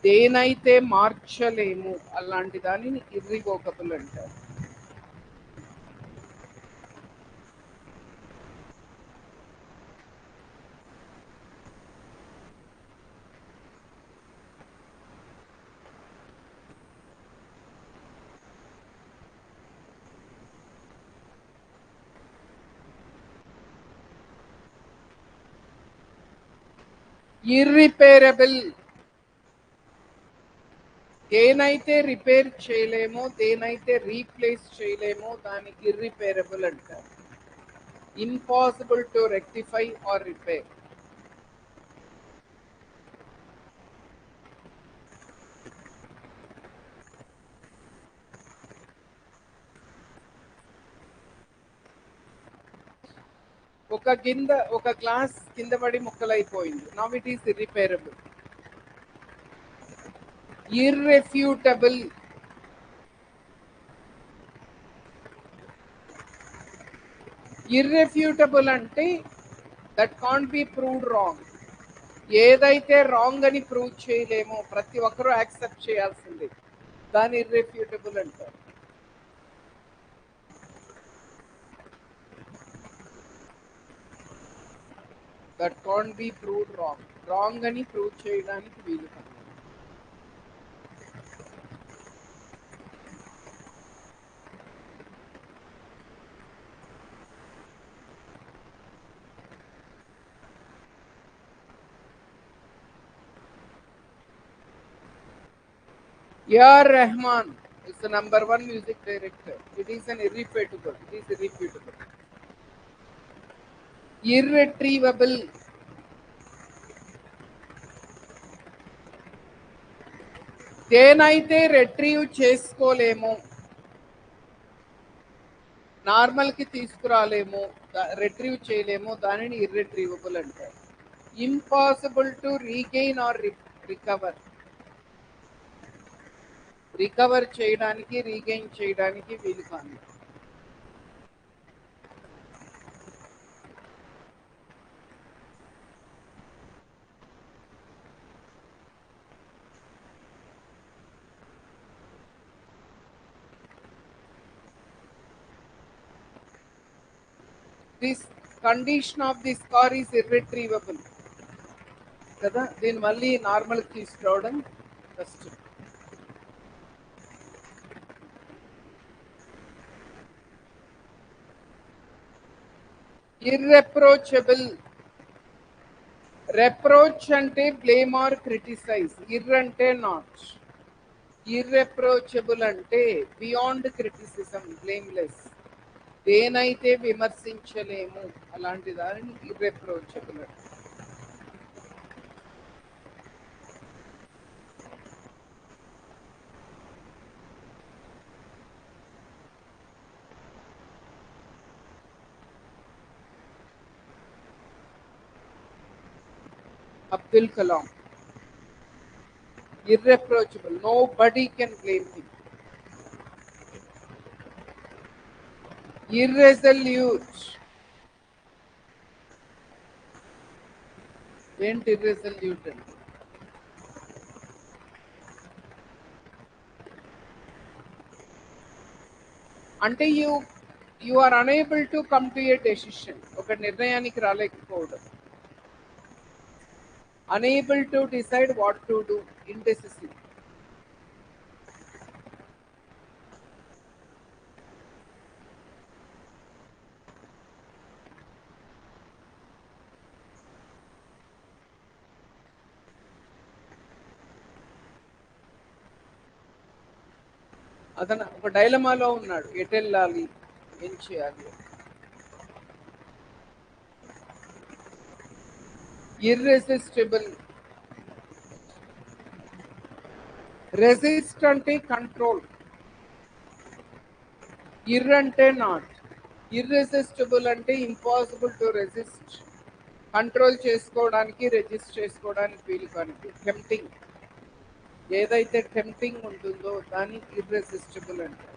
దేనైతే మార్చలేము అలాంటి దానిని ఇర్రివోకబుల్ అంటారు. ఇర్రిపేరబుల్, దేనైతే రిపేర్ చేయలేమో, దేనైతే రీప్లేస్ చేయలేమో దానికి ఇర్రిపేరబుల్ అంటారు. Impossible to rectify or repair. ఒక గ్లాస్ కింద పడి ముక్కలైపోయింది. Now it is irreparable. Irrefutable, irrefutable అంటే that can't be proved wrong. ఏదైతే రాంగ్ అని ప్రూవ్ చేయలేమో, ప్రతి ఒక్కరూ యాక్సెప్ట్ చేయాల్సిందే, దాన్ని ఇర్రెఫ్యూటబుల్ అంటారు. That can't be proved wrong, wrong అని ప్రూవ్ చేయడానికి వీలు కాదు. A.R. Rahman is the #1 music director. It is an irrefutable. It is irrefutable. Irretrievable, దేనైతే రెట్రీవ్ చేసుకోలేమో, నార్మల్కి తీసుకురాలేమో, రెట్రీవ్ చేయలేమో దానిని ఇర్రెట్రీవబుల్ అంటారు. Impossible to regain or recover, recover చేయడానికి, రీగెయిన్ చేయడానికి వీలు కాదు. This condition of this car is irretrievable కదా, దీన్ని మళ్ళీ నార్మల్ తీసుకురావడం కష్టం. ఇర్రెప్రోచబుల్, రెప్రోచ్ అంటే బ్లేమ్ ఆర్ క్రిటిసైజ్, ఇర్ అంటే నాట్, ఇర్రెప్రోచబుల్ అంటే బియాండ్ క్రిటిసిజం, బ్లేమ్లెస్, దేనైతే విమర్శించలేము అలాంటి దానిని ఇర్రెప్రోచబుల్ అంటే. Abdul Kalam, irreproachable, nobody can blame him. Irresolute, ఏంటి irresolute అంటే? అంటే you are unable to come to a decision, ఒక నిర్ణయానికి రాలేకపోవడం, unable to decide what to do, indecisive. అతను ఒక డైలమాలో ఉన్నాడు, ఎటు వెళ్ళాలి, ఏం చేయాలి. ఇర్రెసిస్టిబుల్, రెసిస్ట్ అంటే కంట్రోల్, ఇర్ అంటే నాట్, ఇర్రెసిస్టిబుల్ అంటే ఇంపాసిబుల్ టు రెసిస్ట్, కంట్రోల్ చేసుకోవడానికి రెజిస్ట్ చేసుకోవడానికి వీలు కానిది. టెంప్టింగ్, ఏదైతే టెంప్టింగ్ ఉంటుందో దాన్ని ఇర్రెసిస్టిబుల్ అంటారు.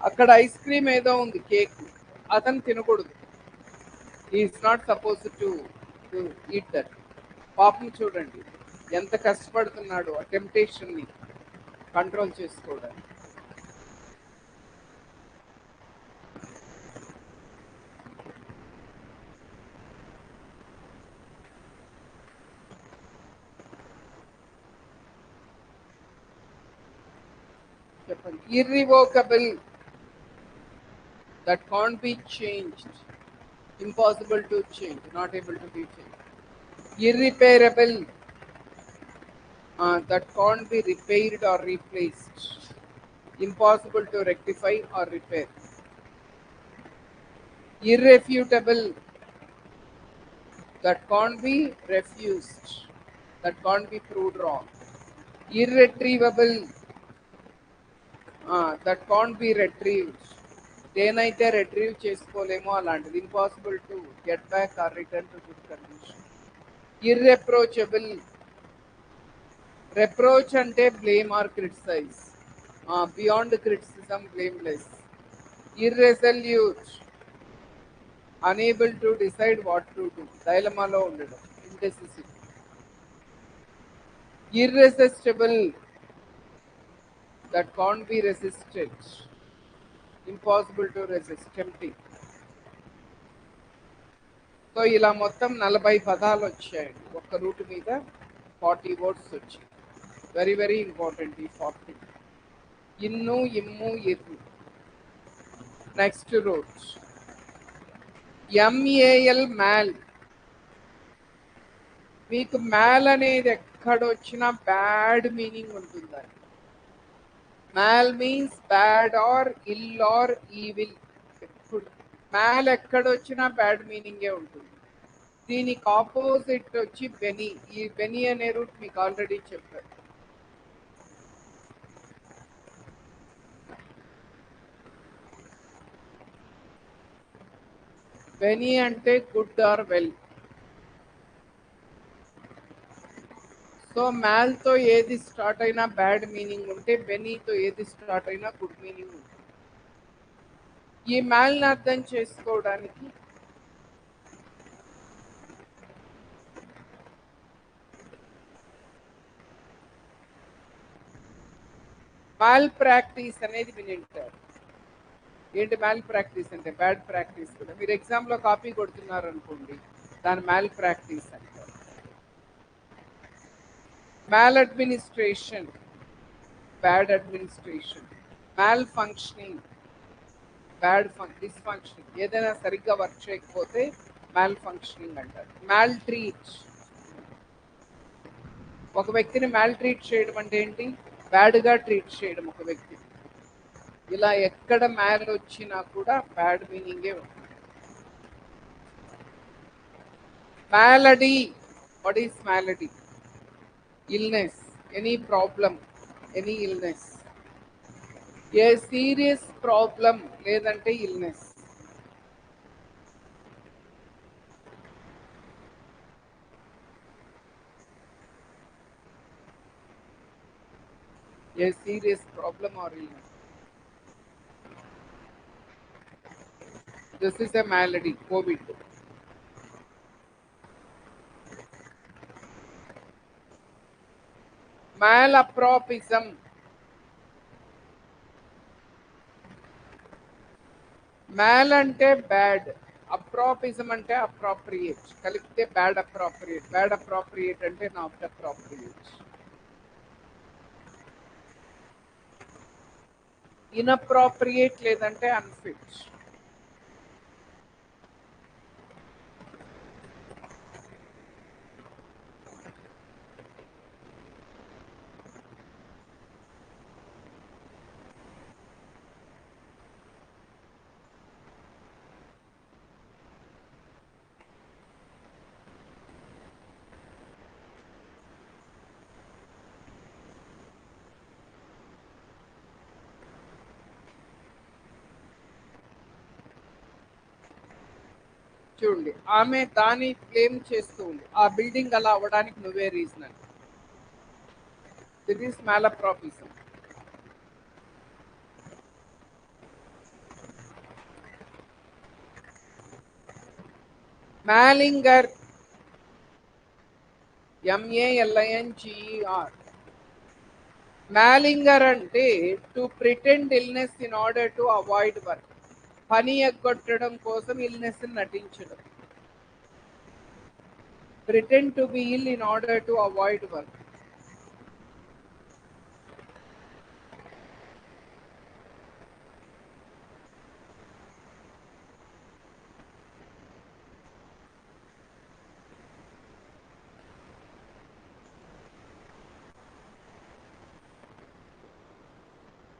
అక్కడ ఐస్ క్రీమ్ ఏదో ఉంది, కేక్, అతను తినకూడదు, is not suppose to eat that. పాపం చూడండి ఎంత కష్టపడుతున్నాడు ఆ టెంప్టేషన్ని కంట్రోల్ చేసుకోవడానికి. చెప్పండి. Irrevocable, that can't be changed, impossible to change, not able to be changed. Irreparable, that can't be repaired or replaced, impossible to rectify or repair. Irrefutable, that can't be refused, that can't be proved wrong. Irretrievable, that can't be retrieved, దేనైతే retrieve చేసుకోలేమో అలాంటిది. Impossible to get back or return to good condition. Irreproachable, reproach అంటే blame or criticize, beyond criticism, blameless. Irresolute, unable to decide what to do, డైలమాలో ఉండడం, ఇండెసిసివ్. ఇర్రెసిస్టిబుల్, that can't be resisted, impossible to resist, tempting. So ఇలా మొత్తం 40 పదాలు వచ్చాయండి ఒక్క రూట్ మీద, 40 వర్డ్స్ వచ్చాయి. వెరీ వెరీ ఇంపార్టెంట్ ఈ 40. In, im, ir. Next root M A L, mal. మీకు మ్యాల్ అనేది ఎక్కడొచ్చినా బ్యాడ్ మీనింగ్ ఉంటుందండి. Mal means bad or ill or evil. Mal ఎక్కడొచ్చినా బ్యాడ్ మీనింగే ఉంటుంది. దీనికి ఆపోజిట్ వచ్చి బెనీ. ఈ బెనీ అనే రూట్ మీకు ఆల్రెడీ చెప్పారు. బెనీ అంటే గుడ్ ఆర్ వెల్. సో మ్యాల్తో ఏది స్టార్ట్ అయినా బ్యాడ్ మీనింగ్ ఉంటే బెనీతో ఏది స్టార్ట్ అయినా గుడ్ మీనింగ్ ఉంటుంది. ఈ మ్యాల్ని అర్థం చేసుకోవడానికి మాల్ ప్రాక్టీస్ అనేది వినింటారు. ఏంటి మాల్ ప్రాక్టీస్ అంటే? బ్యాడ్ ప్రాక్టీస్ కూడా. మీరు ఎగ్జామ్లో కాపీ కొడుతున్నారు అనుకోండి, దాని మాల్ ప్రాక్టీస్ అంటారు. Maladministration, bad administration. Malfunctioning, bad dysfunctioning. ఏదైనా సరిగ్గా వర్క్ చేయకపోతే మాల్ ఫంక్షనింగ్ అంటారు. మాల్ ట్రీట్, ఒక వ్యక్తిని మాల్ ట్రీట్ చేయడం అంటే ఏంటి? బ్యాడ్గా ట్రీట్ చేయడం ఒక వ్యక్తి. ఇలా ఎక్కడ మ్యాల్ వచ్చినా కూడా బ్యాడ్ మీనింగే ఉంటుంది. Malady, what is malady? Illness, any problem, any illness. A serious problem లేదంటే illness. A serious problem or illness. This is a malady, Covid. Malapropism, mal అంటే బ్యాడ్, అప్రాపిజం అంటే అప్రాప్రియేట్, కలిపితే బ్యాడ్ అప్రాప్రియేట్. బ్యాడ్ అప్రాప్రియేట్ అంటే not appropriate. Inappropriate లేదంటే unfit. చూడండి, ఆమె దాన్ని claim చేస్తూ ఉంది, ఆ బిల్డింగ్ అలా అవ్వడానికి నువ్వే రీజన్ అని. దిట్ ఈస్ మాలప్రాపిజం. మాలింగర్, MALINGER. మాలింగర్ అంటే to pretend illness in order to avoid work. పని ఎగ్గొట్టడం కోసం ఇల్నెస్ నటించడం. Pretend to be ill in order to avoid work.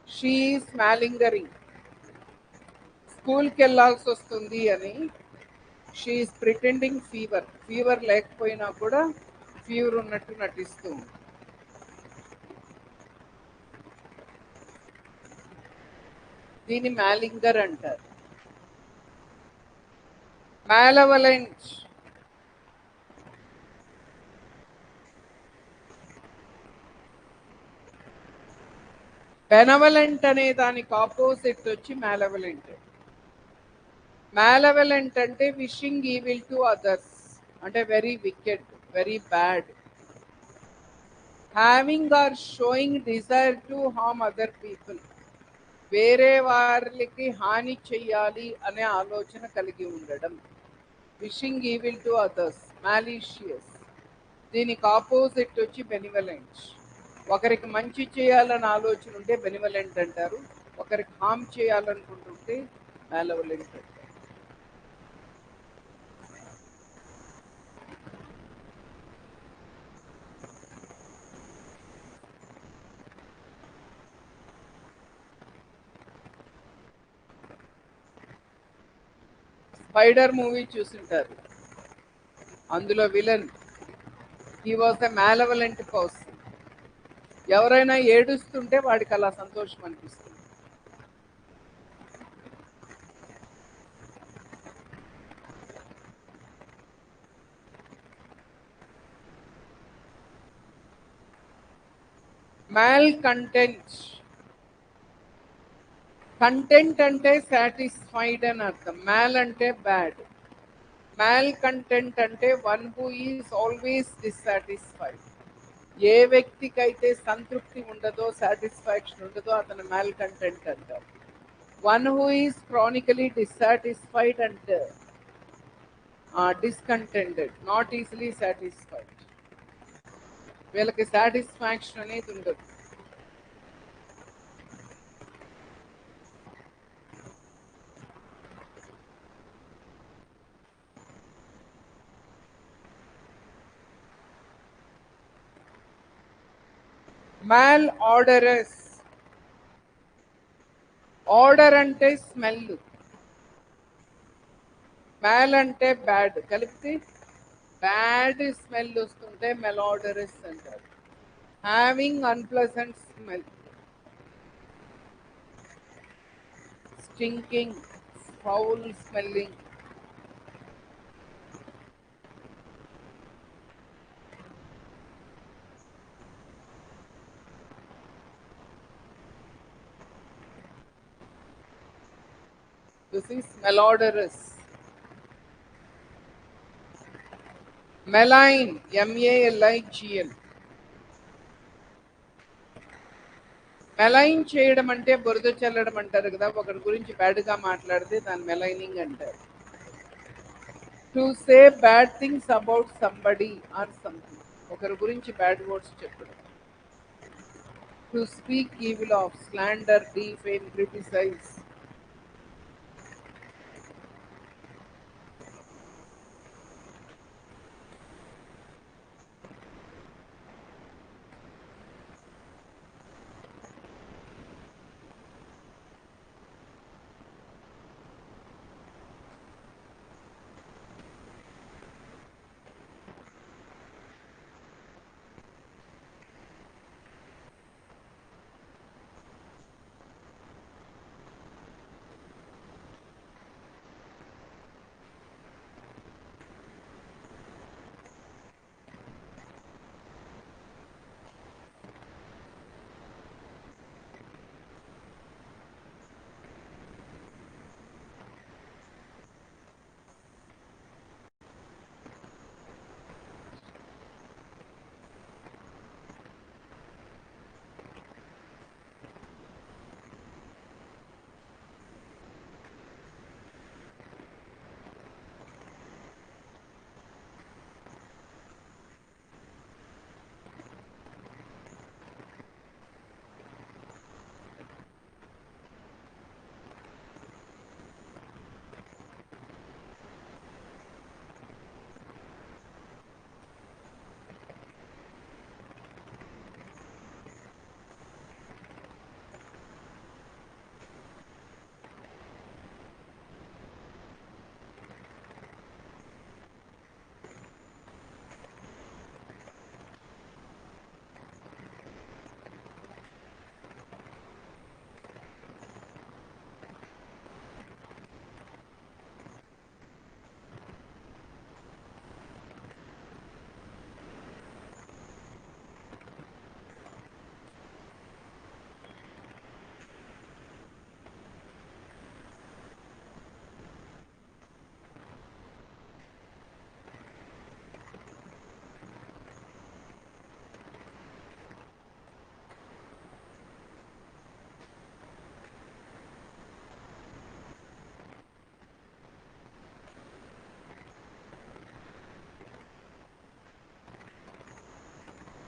She is malingering. స్కూల్కి వెళ్ళాల్సి వస్తుంది అని she is pretending fever. Fever లేకపోయినా కూడా ఫీవర్ ఉన్నట్టు నటిస్తూ ఉంది. దీన్ని మాలింగర్ అంటారు. మాలవలెంట్, బెనవలెంట్ అనే దానికి ఆపోజిట్ వచ్చి మాలవలెంట్. మాలవలెంట్ అంటే విషింగ్ ఈవిల్ టు అదర్స్, అంటే very wicked, very bad. Having or showing desire to harm other people, వేరే వారికి హాని చెయ్యాలి అనే ఆలోచన కలిగి ఉండడం. Wishing evil to others, malicious. దీనికి ఆపోజిట్ వచ్చి బెనివలెంట్. ఒకరికి మంచి చేయాలని ఆలోచన ఉంటే బెనివలెంట్ అంటారు, ఒకరికి హామ్ చేయాలనుకుంటుంటే మాలవలెంట్ అంటారు. స్పైడర్ మూవీ చూసింటారు, అందులో villain he was a malevolent person. ఎవరైనా ఏడుస్తుంటే వాడికి అలా సంతోషం అనిపిస్తుంది. malcontent. కంటెంట్ అంటే సాటిస్ఫైడ్ అని అర్థం. మ్యాల్ అంటే బ్యాడ్. మ్యాల్ కంటెంట్ అంటే one who is always dissatisfied. ఏ వ్యక్తికైతే సంతృప్తి ఉండదో, సాటిస్ఫాక్షన్ ఉండదో అతను మ్యాల్ కంటెంట్ అంటారు. One who is chronically dissatisfied and discontented, not easily satisfied. వీళ్ళకి సాటిస్ఫాక్షన్ అనేది ఉండదు. మ్యాల్ ఆర్డరస్. ఆర్డర్ అంటే స్మెల్, మ్యాల్ అంటే బ్యాడ్, కలిపితే బ్యాడ్ స్మెల్ వస్తుంటే మెలాడరస్ అంటారు. Having unpleasant smell, stinking, foul smelling. This is malodorous. Malign, MALIGN. మెలైన్ చేయడం అంటే బురద చల్లడం అంటారు కదా, ఒకరి గురించి బ్యాడ్గా మాట్లాడితే దాన్ని మెలైనింగ్ అంటారు. To say bad things about somebody or something, ఒకరి గురించి బ్యాడ్ వర్డ్స్ చెప్పడం. To speak evil of, slander, defame, criticise.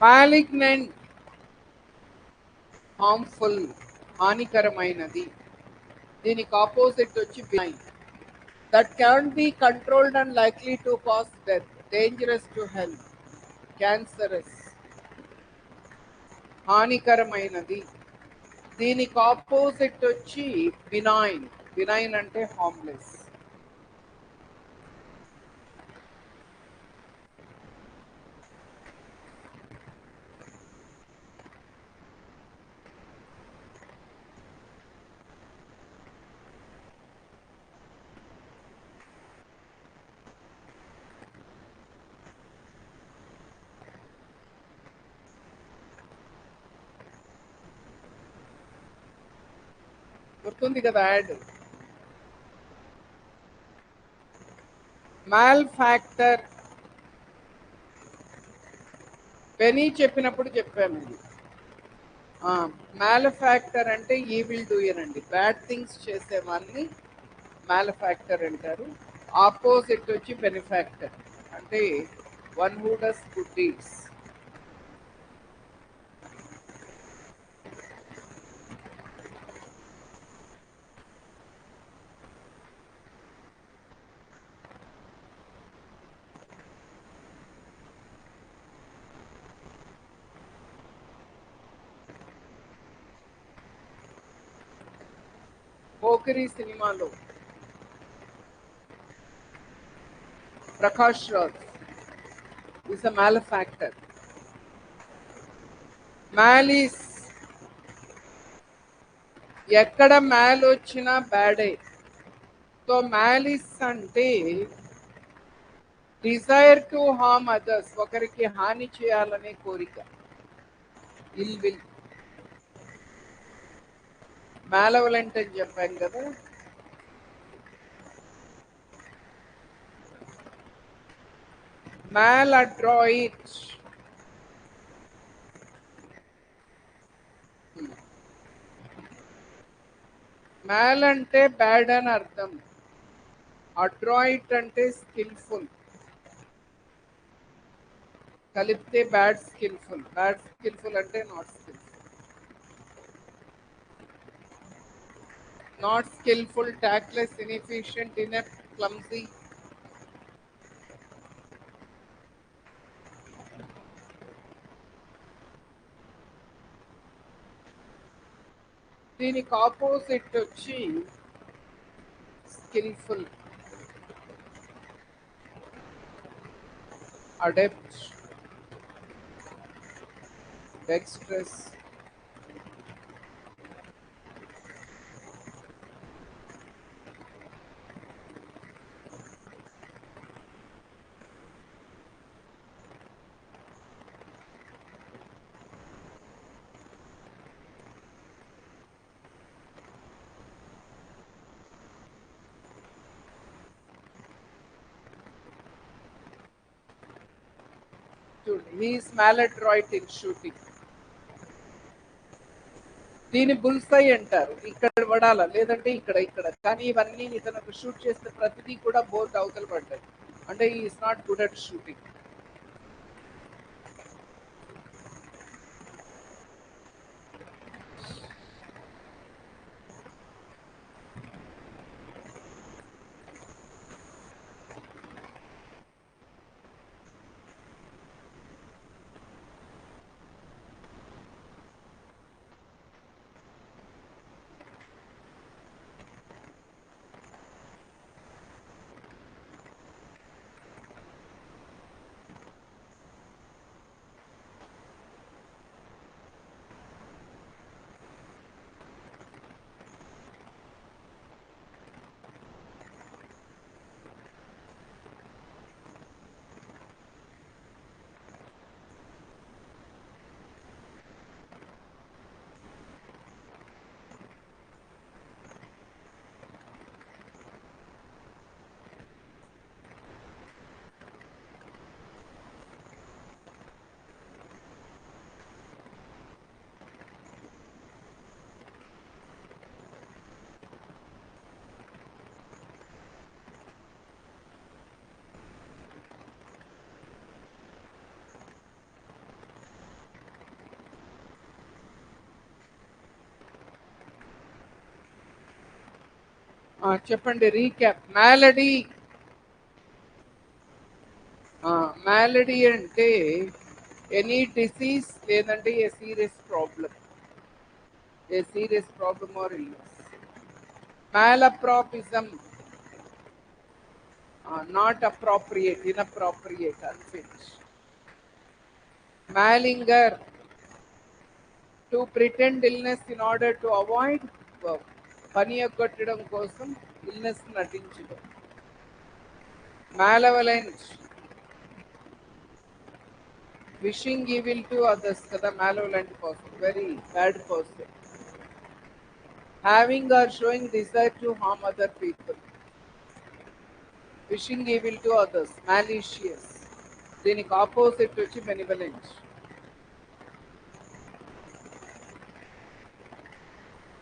Malignant, harmful, హానికరమైనది. దీనికి ఆపోజిట్ వచ్చి benign. That can be controlled and likely to cause death, dangerous to health, cancerous. హానికరమైనది. దీనికి opposite వచ్చి benign. Benign అంటే హార్మ్లెస్. గుర్తుంది కదా యాడ్. మాల్ ఫ్యాక్టర్ పెనీ చెప్పినప్పుడు చెప్పాము ఇది. మ్యానుఫ్యాక్చర్ అంటే ఈవిల్ డూయర్ అండి, బ్యాడ్ థింగ్స్ చేసేవాన్ని మ్యానుఫ్యాక్చర్ అంటారు. ఆపోజిట్ వచ్చి బెనిఫాక్టర్ అంటే one who does good deeds. Pokiri సినిమాలో Prakash Raj is a malefactor. Malice ఎక్కడ మ్యాల్ వచ్చినా బ్యాడే. సో మ్యాలిస్ అంటే డిజైర్ టు హార్మ్ అదర్స్, ఒకరికి హాని చేయాలనే కోరిక, ఇల్ విల్. మ్యాలవలెంట్ అని చెప్పాను కదా. మ్యాల్ అడ్రాయిట్ మ్యాల్ అంటే బ్యాడ్ అని అర్థం. అడ్రాయిట్ అంటే స్కిల్ఫుల్, కలిపితే బ్యాడ్ స్కిల్ఫుల్. బ్యాడ్ స్కిల్ఫుల్ అంటే not skilful. Not skilful, tactless, inefficient, inept, clumsy. దీనికి ఆపోజిట్ వచ్చి skilful, adept, dexterous. He is maladroit in shooting. దీని బుల్సై అంటారు. ఇక్కడ పడాల, లేదంటే ఇక్కడ ఇక్కడ. కానీ ఇవన్నీ ఇతను షూట్ చేస్తే ప్రతిదీ కూడా బోర్డు అవతల పడ్డాయి, అంటే is not good at shooting. చెప్పండి రీక్యాప్. మ్యాలడీ, మ్యాలడీ అంటే ఎనీ డిసీజ్, లేదంటే a serious problem, a serious problem or illness. Malapropism, not appropriate, inappropriate, unfit. Malinger, to pretend illness in order to avoid work, పని ఎగ్గొట్టడం కోసం illness నటించడం. Malevolent, wishing evil to others కదా malevolent person, very bad person. having or showing desire to harm other people, wishing evil to others, malicious. దీనికి opposite వచ్చి బెనివలెంట్.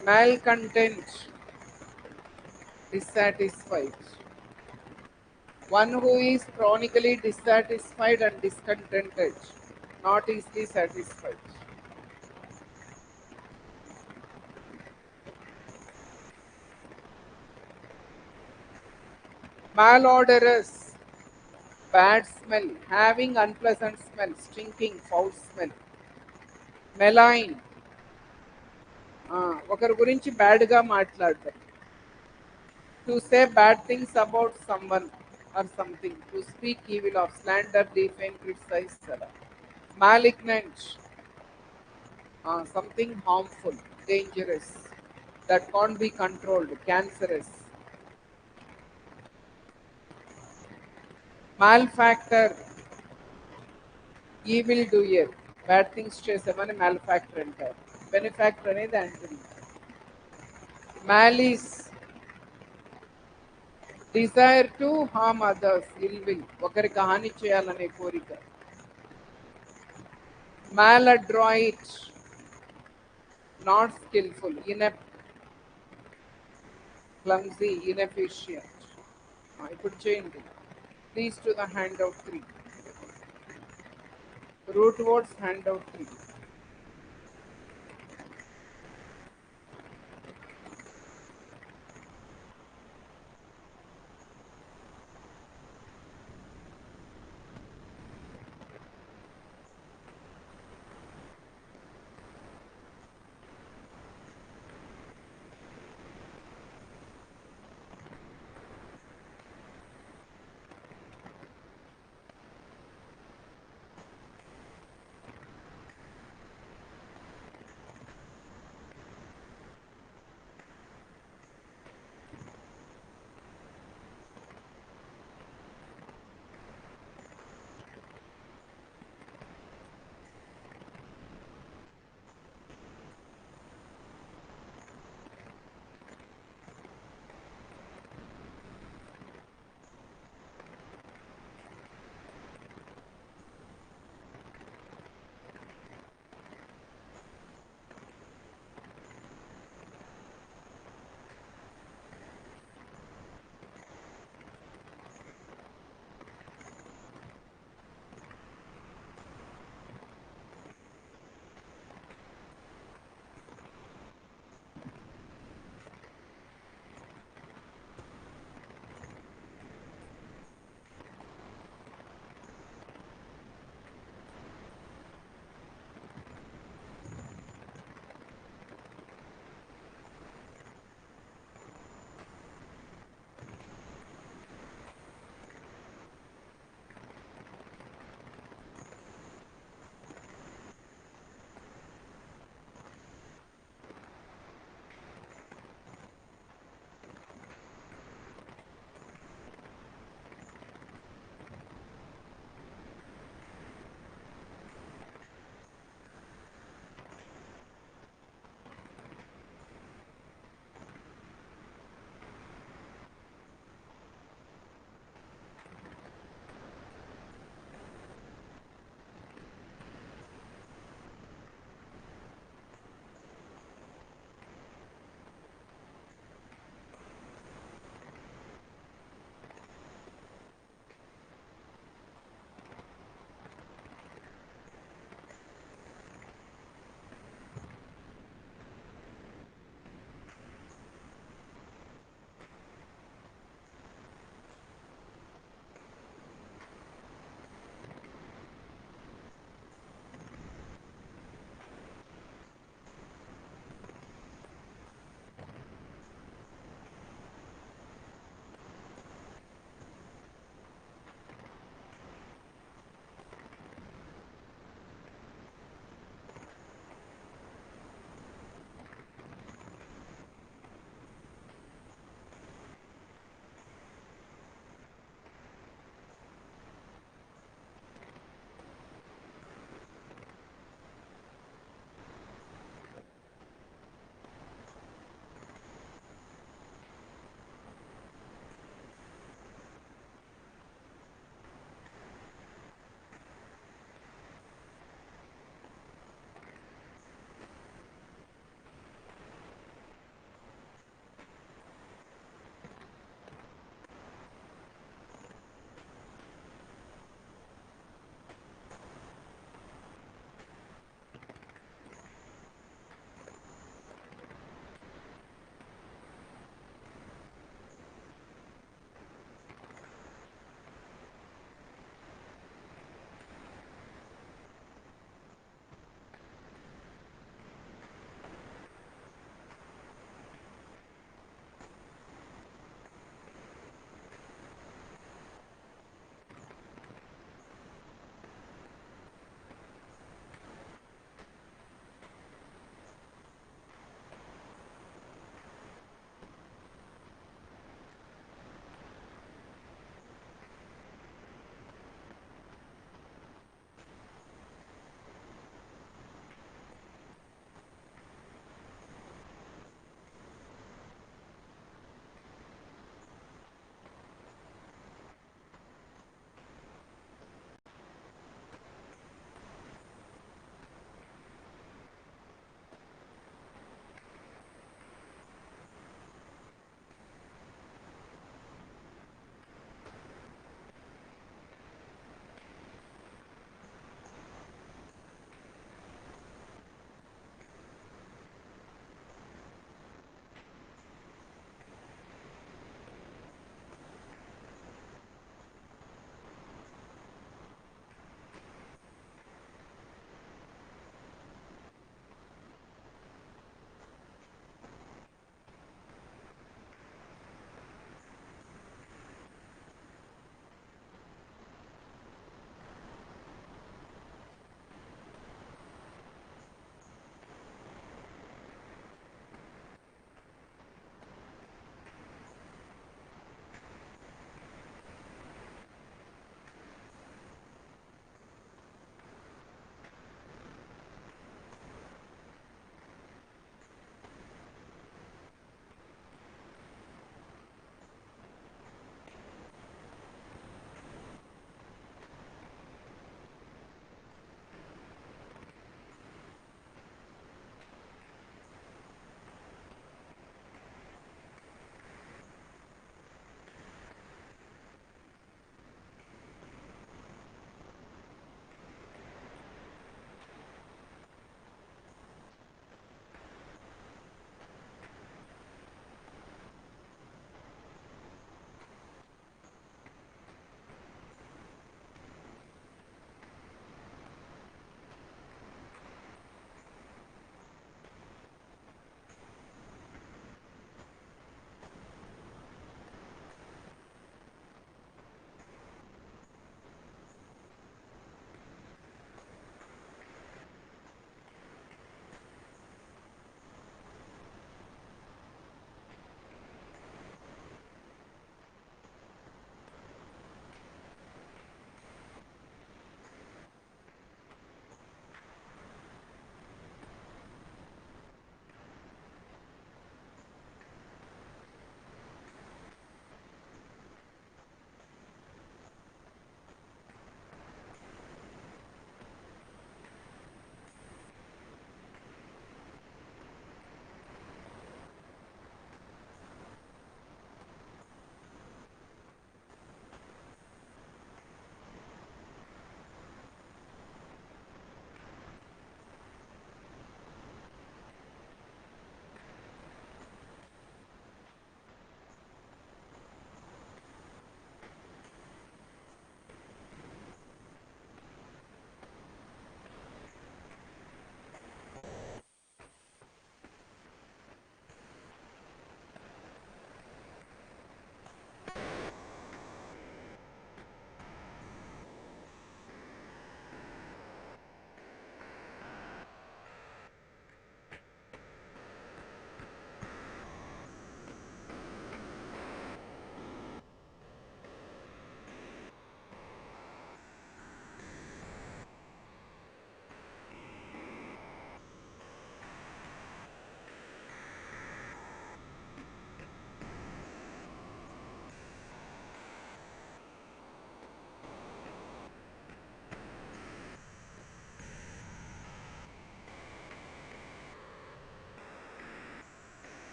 Malcontent, dissatisfied. One who is chronically dissatisfied and discontented, not easily satisfied. Malodorous, bad smell, having unpleasant smell, stinking, foul smell. Malign, ఒకరి గురించి బ్యాడ్గా మాట్లాడటం. To say bad things about someone or something. To speak evil of, slander, defame, criticize. Etc. Malignant, something harmful, dangerous, that can't be controlled, cancerous. Malfactor, evil doer, bad things చేసామని malfactor అంటారు. Benefactor అనేది antonym. Malice, desire to harm others, ill will, ఒకరికి హాని చేయాలనే కోరిక. Maladroit, not skilful, inept, clumsy, inefficient. ఇప్పుడు చేయండి. Please to the handout 3. Root words handout 3.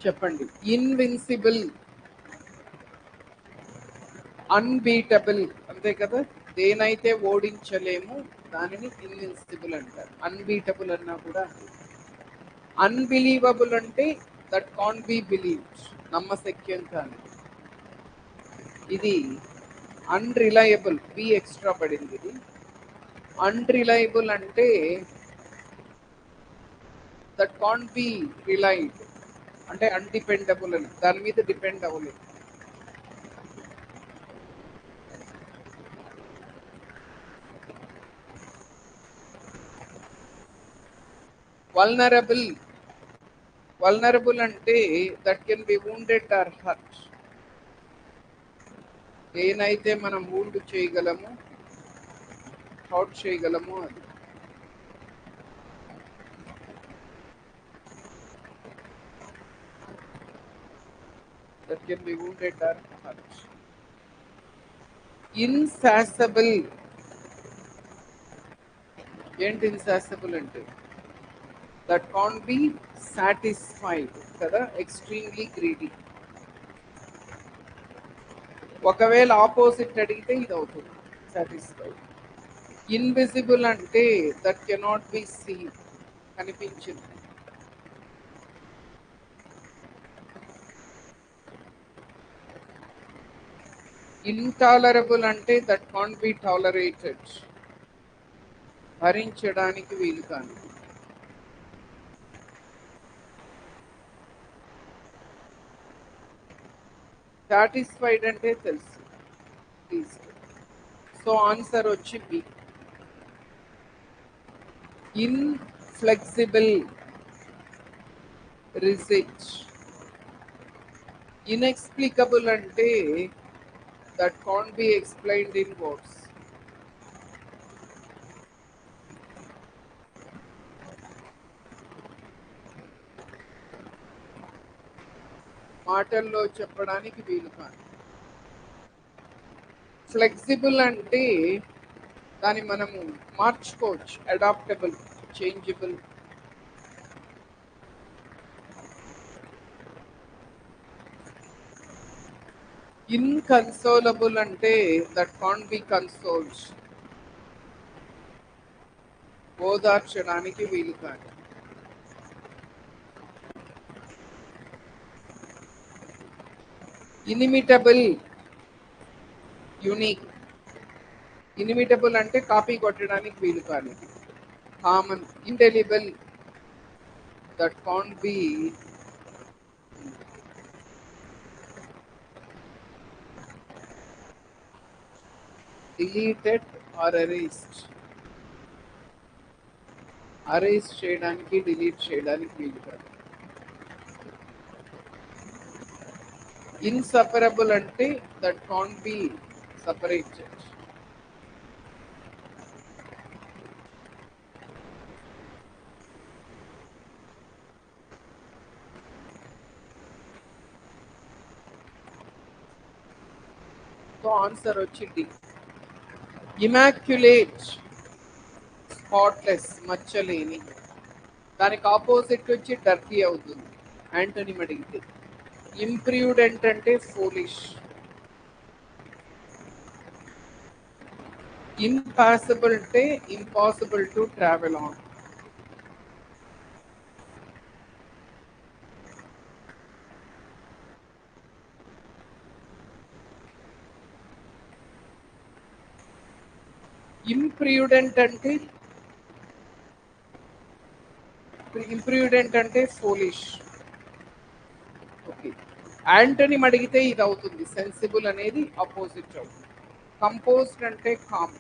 చెప్పండి. ఇన్విన్సిబుల్, అన్బీటబుల్, అంతే కదా. దేనైతే ఓడించలేము దానిని ఇన్విన్సిబుల్ అంటారు. అన్బీటబుల్ అన్నా కూడా. అన్బిలీవబుల్ అంటే దట్ కాంట్ బి బిలీవ్డ్, నమ్మశక్యం కాని. ఇది అన్రిలయబుల్, బి ఎక్స్ట్రా పడింది ఇది. అన్రిలయబుల్ అంటే దట్ కాంట్ బి రిలైడ్, అంటే అన్డిపెండబుల్ అని, దాని మీద డిపెండ్ అవ్వలేదు. వల్నరబుల్, వల్నరబుల్ అంటే that can be wounded or hurt. దేనైతే మనం వూండ్ చేయగలము, హర్ట్ చేయగలము అది. That can be wounded or hurt. Insatiable, ఏంటి ఇన్సాసబుల్ అంటే దట్ కాంట్ బి సాటిస్ఫైడ్ కదా, ఎక్స్ట్రీమ్లీ గ్రీడీ. ఒకవేళ ఆపోజిట్ అడిగితే ఇది అవుతుంది సాటిస్ఫైడ్. ఇన్విజిబుల్ అంటే దట్ కెనాట్ బి సీన్, కనిపించింది. ఇంటాలరబుల్ అంటే దట్ కాంట్ బి టాలరేటెడ్, భరించడానికి వీలు కాని. సాటిస్ఫైడ్ అంటే తెలుసు, ప్లీజ్. సో ఆన్సర్ వచ్చి బి. Inflexible, rigid. ఇన్ఎక్స్ప్లికబుల్ అంటే that can't be explained in words. మాటల్లో చెప్పడానికి వీలు కాదు. ఫ్లెక్సిబుల్ అంటే దాన్ని మనము మార్చుకోవచ్చు, అడాప్టబుల్, చేంజబుల్. ఇన్కన్సోలబుల్ అంటే దట్ కాంట్ బి కన్సోల్డ్, ఓదార్చడానికి వీలు కాదు. ఇనిమిటబుల్, యునిక్. ఇనిమిటబుల్ అంటే కాపీ కొట్టడానికి వీలు కాదు, common. Indelible, that can't be deleted or erased. Erase చేయడానికి, డిలీట్ చేయడానికి వీలు కాదు. ఇన్సపరబుల్ అంటే that can't be separated. So answer వచ్చి డి. ఇమాక్యులేట్, స్పాట్లెస్, మచ్చలేని. దానికి ఆపోజిట్ వచ్చి డర్టీ అవుతుంది యాంటోనిమ్ అడిగితే. ఇంప్రూడెంట్ అంటే ఫూలిష్. ఇంపాసిబుల్ అంటే ఇంపాసిబుల్ టు ట్రావెల్ ఆన్. ఇంప్రూడెంట్ అంటే ఫూలిష్. ఓకే. యాంటోనిమ్ అడిగితే ఇది అవుతుంది, సెన్సిబుల్ అనేది ఆపోజిట్ అవుతుంది. కంపోజ్డ్ అంటే కామ్.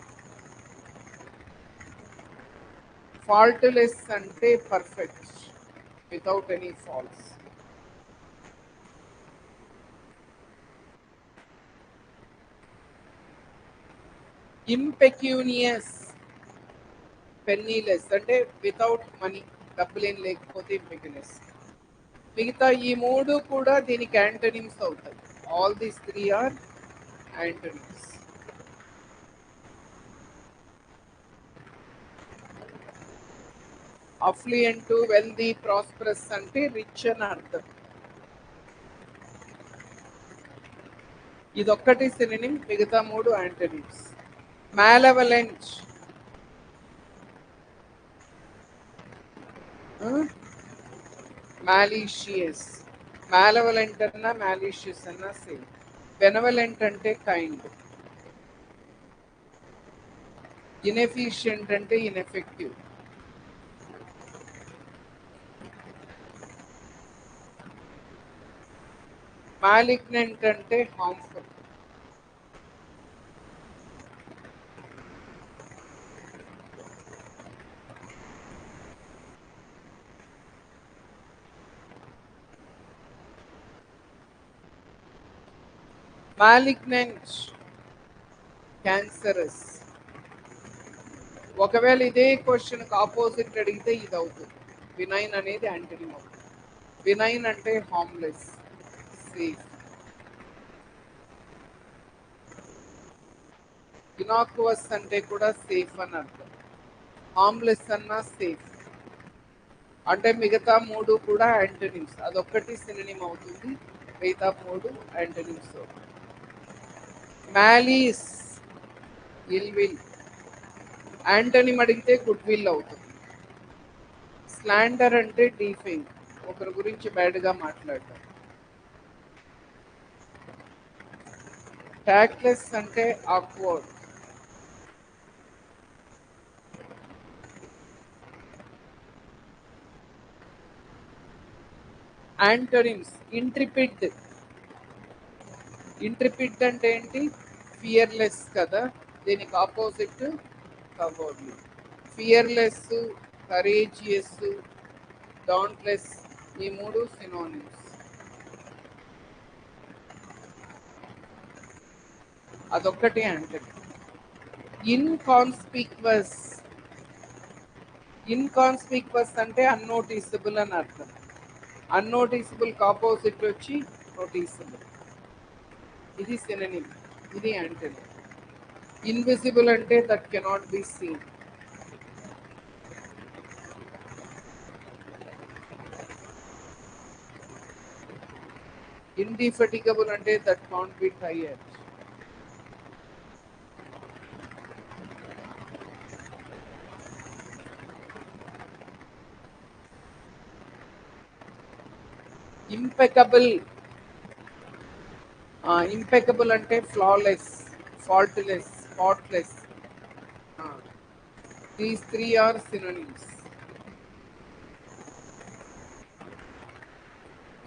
ఫాల్ట్లెస్ అంటే పర్ఫెక్ట్, వితౌట్ ఎనీ ఫాల్ట్స్. ఇంపెక్యూనియస్, పెన్నీలెస్ అంటే వితౌట్ మనీ, డబ్బులేం లేకపోతే ఇంపెక్యూనియస్. మిగతా ఈ మూడు కూడా దీనికి యాంటోనిమ్స్ అవుతాయి. All these three are antonyms. Affluent, wealthy, prosperous అంటే రిచ్ అని అర్థం. ఇదొక్కటి సినోనిమ్, మిగతా మూడు యాంటోనిమ్స్. మాలవలెంట్, మాలీషియస్. మాలవలెంట్ అన్నా మాలీషియస్ అన్నా సేమ్. బెనవలెంట్ అంటే కైండ్. ఇన్ఎఫిషియంట్ అంటే ఇన్ఎఫెక్టివ్. మాలిగ్నెంట్ అంటే హార్మ్ఫుల్. Malignant, cancerous. ఒకవేళ ఇదే క్వశ్చన్కి ఆపోజిట్ అడిగితే ఇది అవుతుంది. బినైన్ అనేది యాంటోనిమ్ అవుతుంది. బినైన్ అంటే హార్మ్లెస్, సేఫ్. ఇనాక్వస్ అంటే కూడా సేఫ్ అని అర్థం. హార్మ్లెస్ అన్నా సేఫ్. అంటే మిగతా మూడు కూడా యాంటోనిమ్స్. అదొక్కటి సినోనిమ్ అవుతుంది, మిగతా మూడు యాంటోనిమ్స్ అవుతుంది. Malice, ill will. యాంటోనిమ్ అడిగితే గుడ్ విల్ అవుతుంది. స్లాండర్ అంటే డీఫేమ్, ఒకరి గురించి బ్యాడ్గా మాట్లాడటం. ట్యాక్లెస్ అంటే ఆక్వర్డ్. యాంటోనిమ్స్, ఇంట్రిపిడ్. ఇంట్రిపిడ్ అంటే ఏంటి? ఫియర్లెస్ కదా, దీనికి ఆపోజిట్ కవర్డ్లీ. ఫియర్లెస్, కరేజియస్, డౌంట్లెస్, ఈ మూడు సినోనిమ్స్. అదొక్కటి యాంటోనిమ్. ఇన్కాన్స్పిక్వస్. ఇన్కాన్స్పిక్వస్ అంటే అన్నోటీసబుల్ అని అర్థం. అన్నోటీసబుల్ ఆపోజిట్ వచ్చి నోటీసబుల్. ఇది సినోనిమ్, ఇది యాంటోనిమ్. ఇన్విజిబుల్ అంటే that cannot be seen. Indefatigable అంటే that can't be tired. Impeccable. Impeccable అంటే flawless, faultless, spotless. These three are synonyms.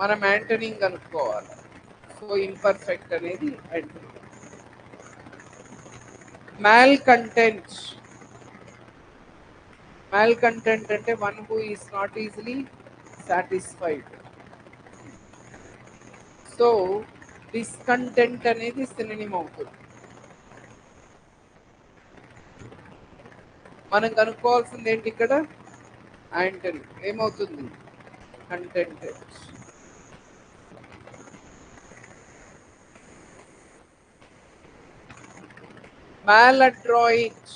మనం యాంటోనిమ్ కనుక్కోవాలి. సో ఇంపర్ఫెక్ట్ అనేది antonym. Malcontent. Malcontent అంటే one who is not easily satisfied. So discontent అనేది synonym అవుతుంది. మనం కనుక్కోవాల్సింది ఏంటి ఇక్కడ? యాంటోనిమ్. ఏమవుతుంది? కంటెంటెడ్. మాలడ్రాయిట్.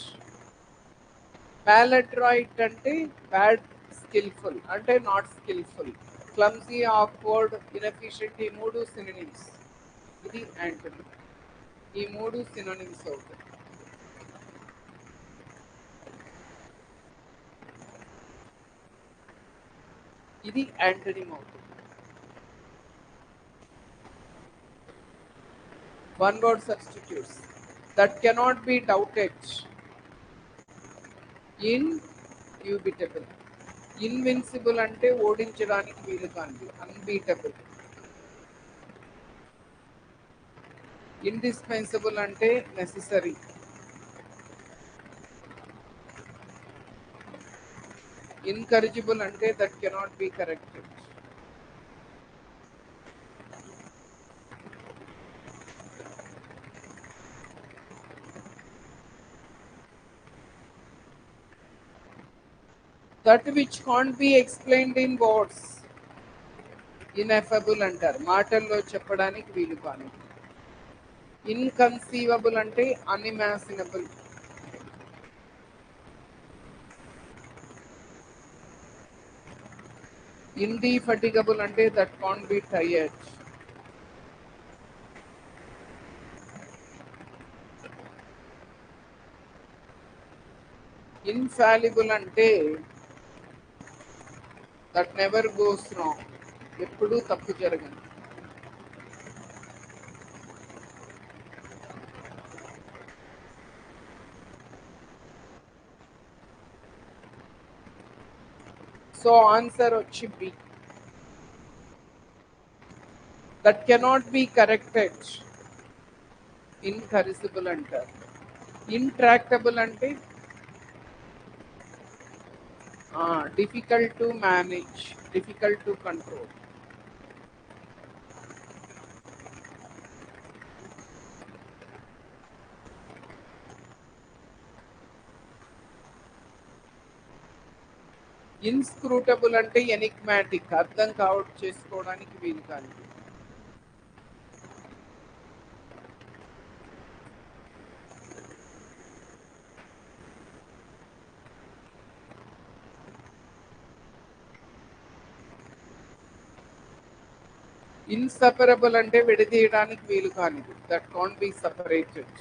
మాలడ్రాయిట్ అంటే బ్యాడ్ స్కిల్ఫుల్, అంటే not skilful. Clumsy, awkward, inefficient, ఈ మూడు సినోనిమ్స్. ఇది యాంటోనిమ్. ఈ మూడు సినోనిమ్స్ అవుతాయి. ఇది యాంటోనిమ్ అవుతుంది. One word substitutes. That cannot be doubted. Indubitable. Invincible అంటే ఓడించడానికి వీలు కానిది, అన్బీటబుల్. ఇండిస్పెన్సిబుల్ అంటే నెసెసరీ. ఇన్కరిజిబుల్ అంటే that cannot be corrected. That which can't be explained in words. Ineffable అంటారు, మాటల్లో చెప్పడానికి వీలు కాని. ఇన్కన్సీవబుల్ అంటే అన్ఇమాజినబుల్. ఇండిఫటిగబుల్ అంటే that can't be tired. Infallible అంటే దట్ నెవర్ గోస్ రాంగ్, ఎప్పుడూ తప్పు జరగదు. సో ఆన్సర్ వచ్చి B. That cannot be corrected, incorrigible అంటారు. ఇంట్రాక్టబుల్ అంటే difficult to manage, difficult to control. Inscrutable అంటే ఎనిగ్మాటిక్, అర్థం చేసుకోవడానికి వీలు కాదు. ఇన్సపరబుల్ అంటే విడదీయడానికి వీలు కానిది, that can't be separated.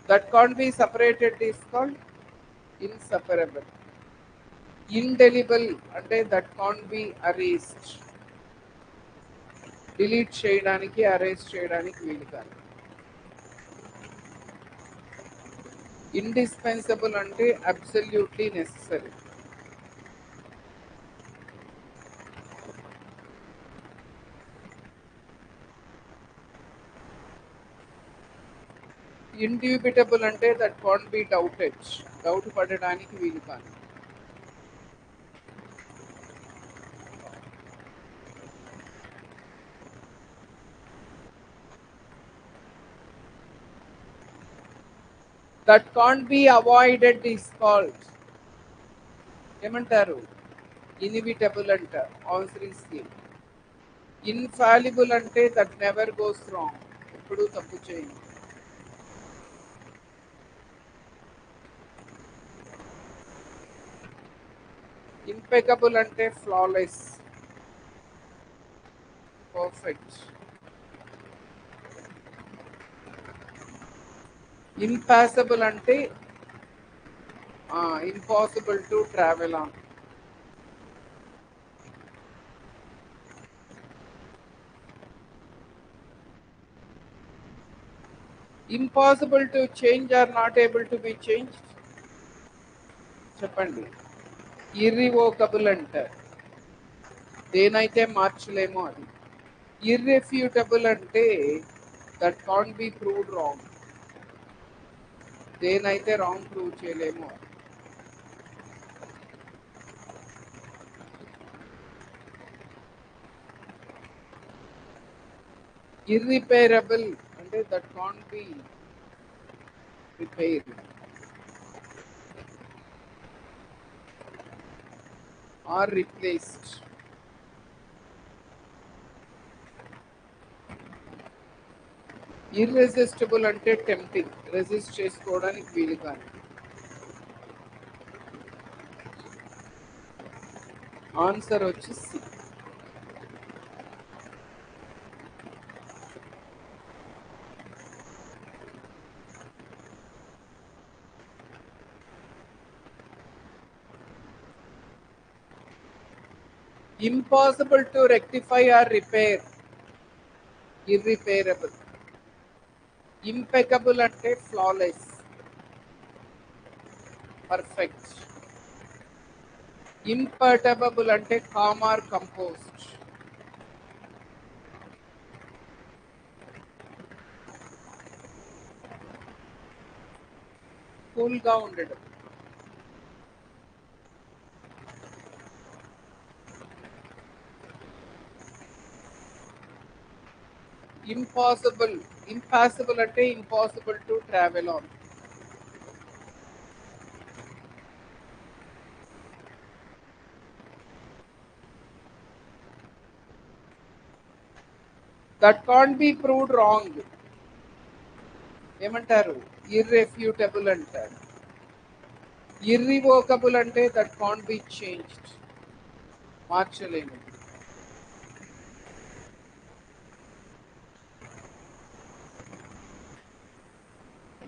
That can't be separated is called inseparable. Indelible అంటే that can't be erased, delete చేయడానికి అరేస్ట్ చేయడానికి వీలు కాదు. ఇండిస్పెన్సబుల్ అంటే అబ్సల్యూట్లీ నెసెసరీ. ఇండ్యూబిటబుల్ అంటే that can't be doubted, doubt పడడానికి వీలు కాదు. That can't be avoided is called ఏమంటారు? ఇన్విటబుల్ అంటారు. Answer is C. ఇన్ఫాలిబుల్ అంటే దట్ నెవర్ గోస్ రాంగ్, ఎప్పుడూ తప్పు చేయదు. ఇంపెకబుల్ అంటే ఫ్లాలెస్, పర్ఫెక్ట్. ఇంపాసిబుల్ అంటే impossible to travel on. Impossible to change or not able to be change, చెప్పండి. Irrevocable అంటారు, దేనైతే మార్చలేమో అది. ఇర్రెఫ్యూటబుల్ అంటే that can't be proved wrong, దేనైతే రాంగ్ ప్రూవ్ చేయలేమో అది. ఇర్రిపేరబుల్ అంటే that can't be repaired or replaced. Irresistible అంటే టెంప్టింగ్, రెసిస్ట్ చేసుకోవడానికి వీలు కాదు. ఆన్సర్ వచ్చి C. Impossible to rectify or repair, irreparable. Impeccable అంటే ఫ్లాలెస్, పర్ఫెక్ట్. ఇంపర్టబుల్ అంటే కామ్ ఆర్ కంపోజ్డ్, కూల్ గా ఉండడం. ఇంపాసిబుల్ అంటే impossible to travel on. That can't be proved wrong ఏమంటారు? ఇర్రెఫ్యూటబుల్ అంటారు. ఇర్రివోకబుల్ అంటే దట్ కాంట్ బి చేంజ్డ్. మార్చలేనిది.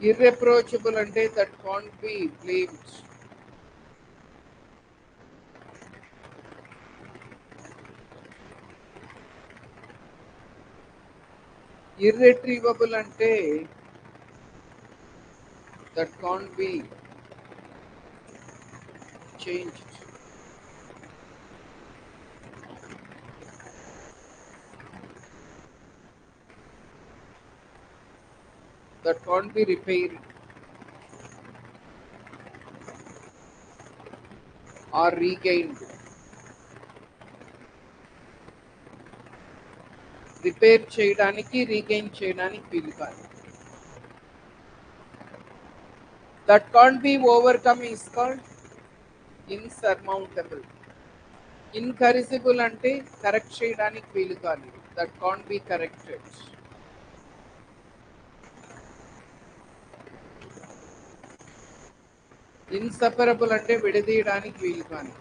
Irreproachable అంటే that can't be blamed. Irretrievable అంటే that can't be changed. That can't be repaired or regained. Repair చేయడానికి, regain చేయడానికి వీలు కాదు. That can't be overcome is called insurmountable. Incorrigible అంటే correct చేయడానికి వీలు కాదు. That can't be corrected. Inseparable అంటే విడదీయడానికి వీలు కాని.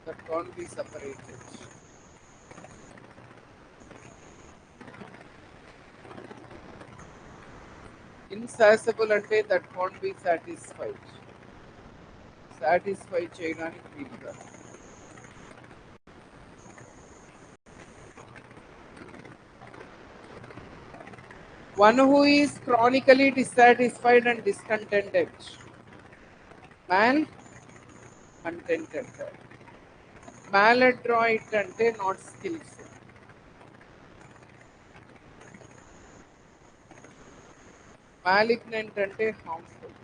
That can't be separated. Insatiable అంటే that can't be satisfied. Satisfy చేయడానికి వీలు కాదు. One who is chronically dissatisfied and discontented. Malcontented. Maladroit అంటే నాట్ స్కిల్ఫుల్. మాలిగ్నెంట్ అంటే హార్మ్ఫుల్.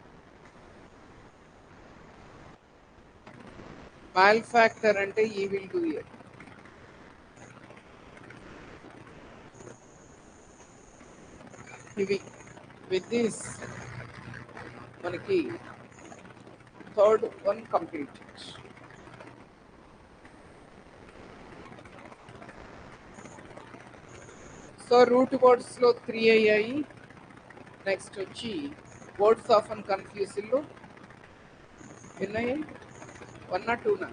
మాల్ఫాక్టర్ అంటే ఈవిల్ డూయర్. ఇవి విత్ దిస్ మనకి third one complete. So root వర్డ్స్లో 3 అయ్యాయి. నెక్స్ట్ వచ్చి వర్డ్స్ ఆఫ్ అండ్ కన్ఫ్యూజింగ్లో ఎన్నయ్యాయి? 1 or 2 నా?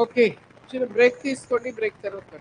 ఓకే, చిన్న బ్రేక్ తీసుకోండి. బ్రేక్ తర్వాత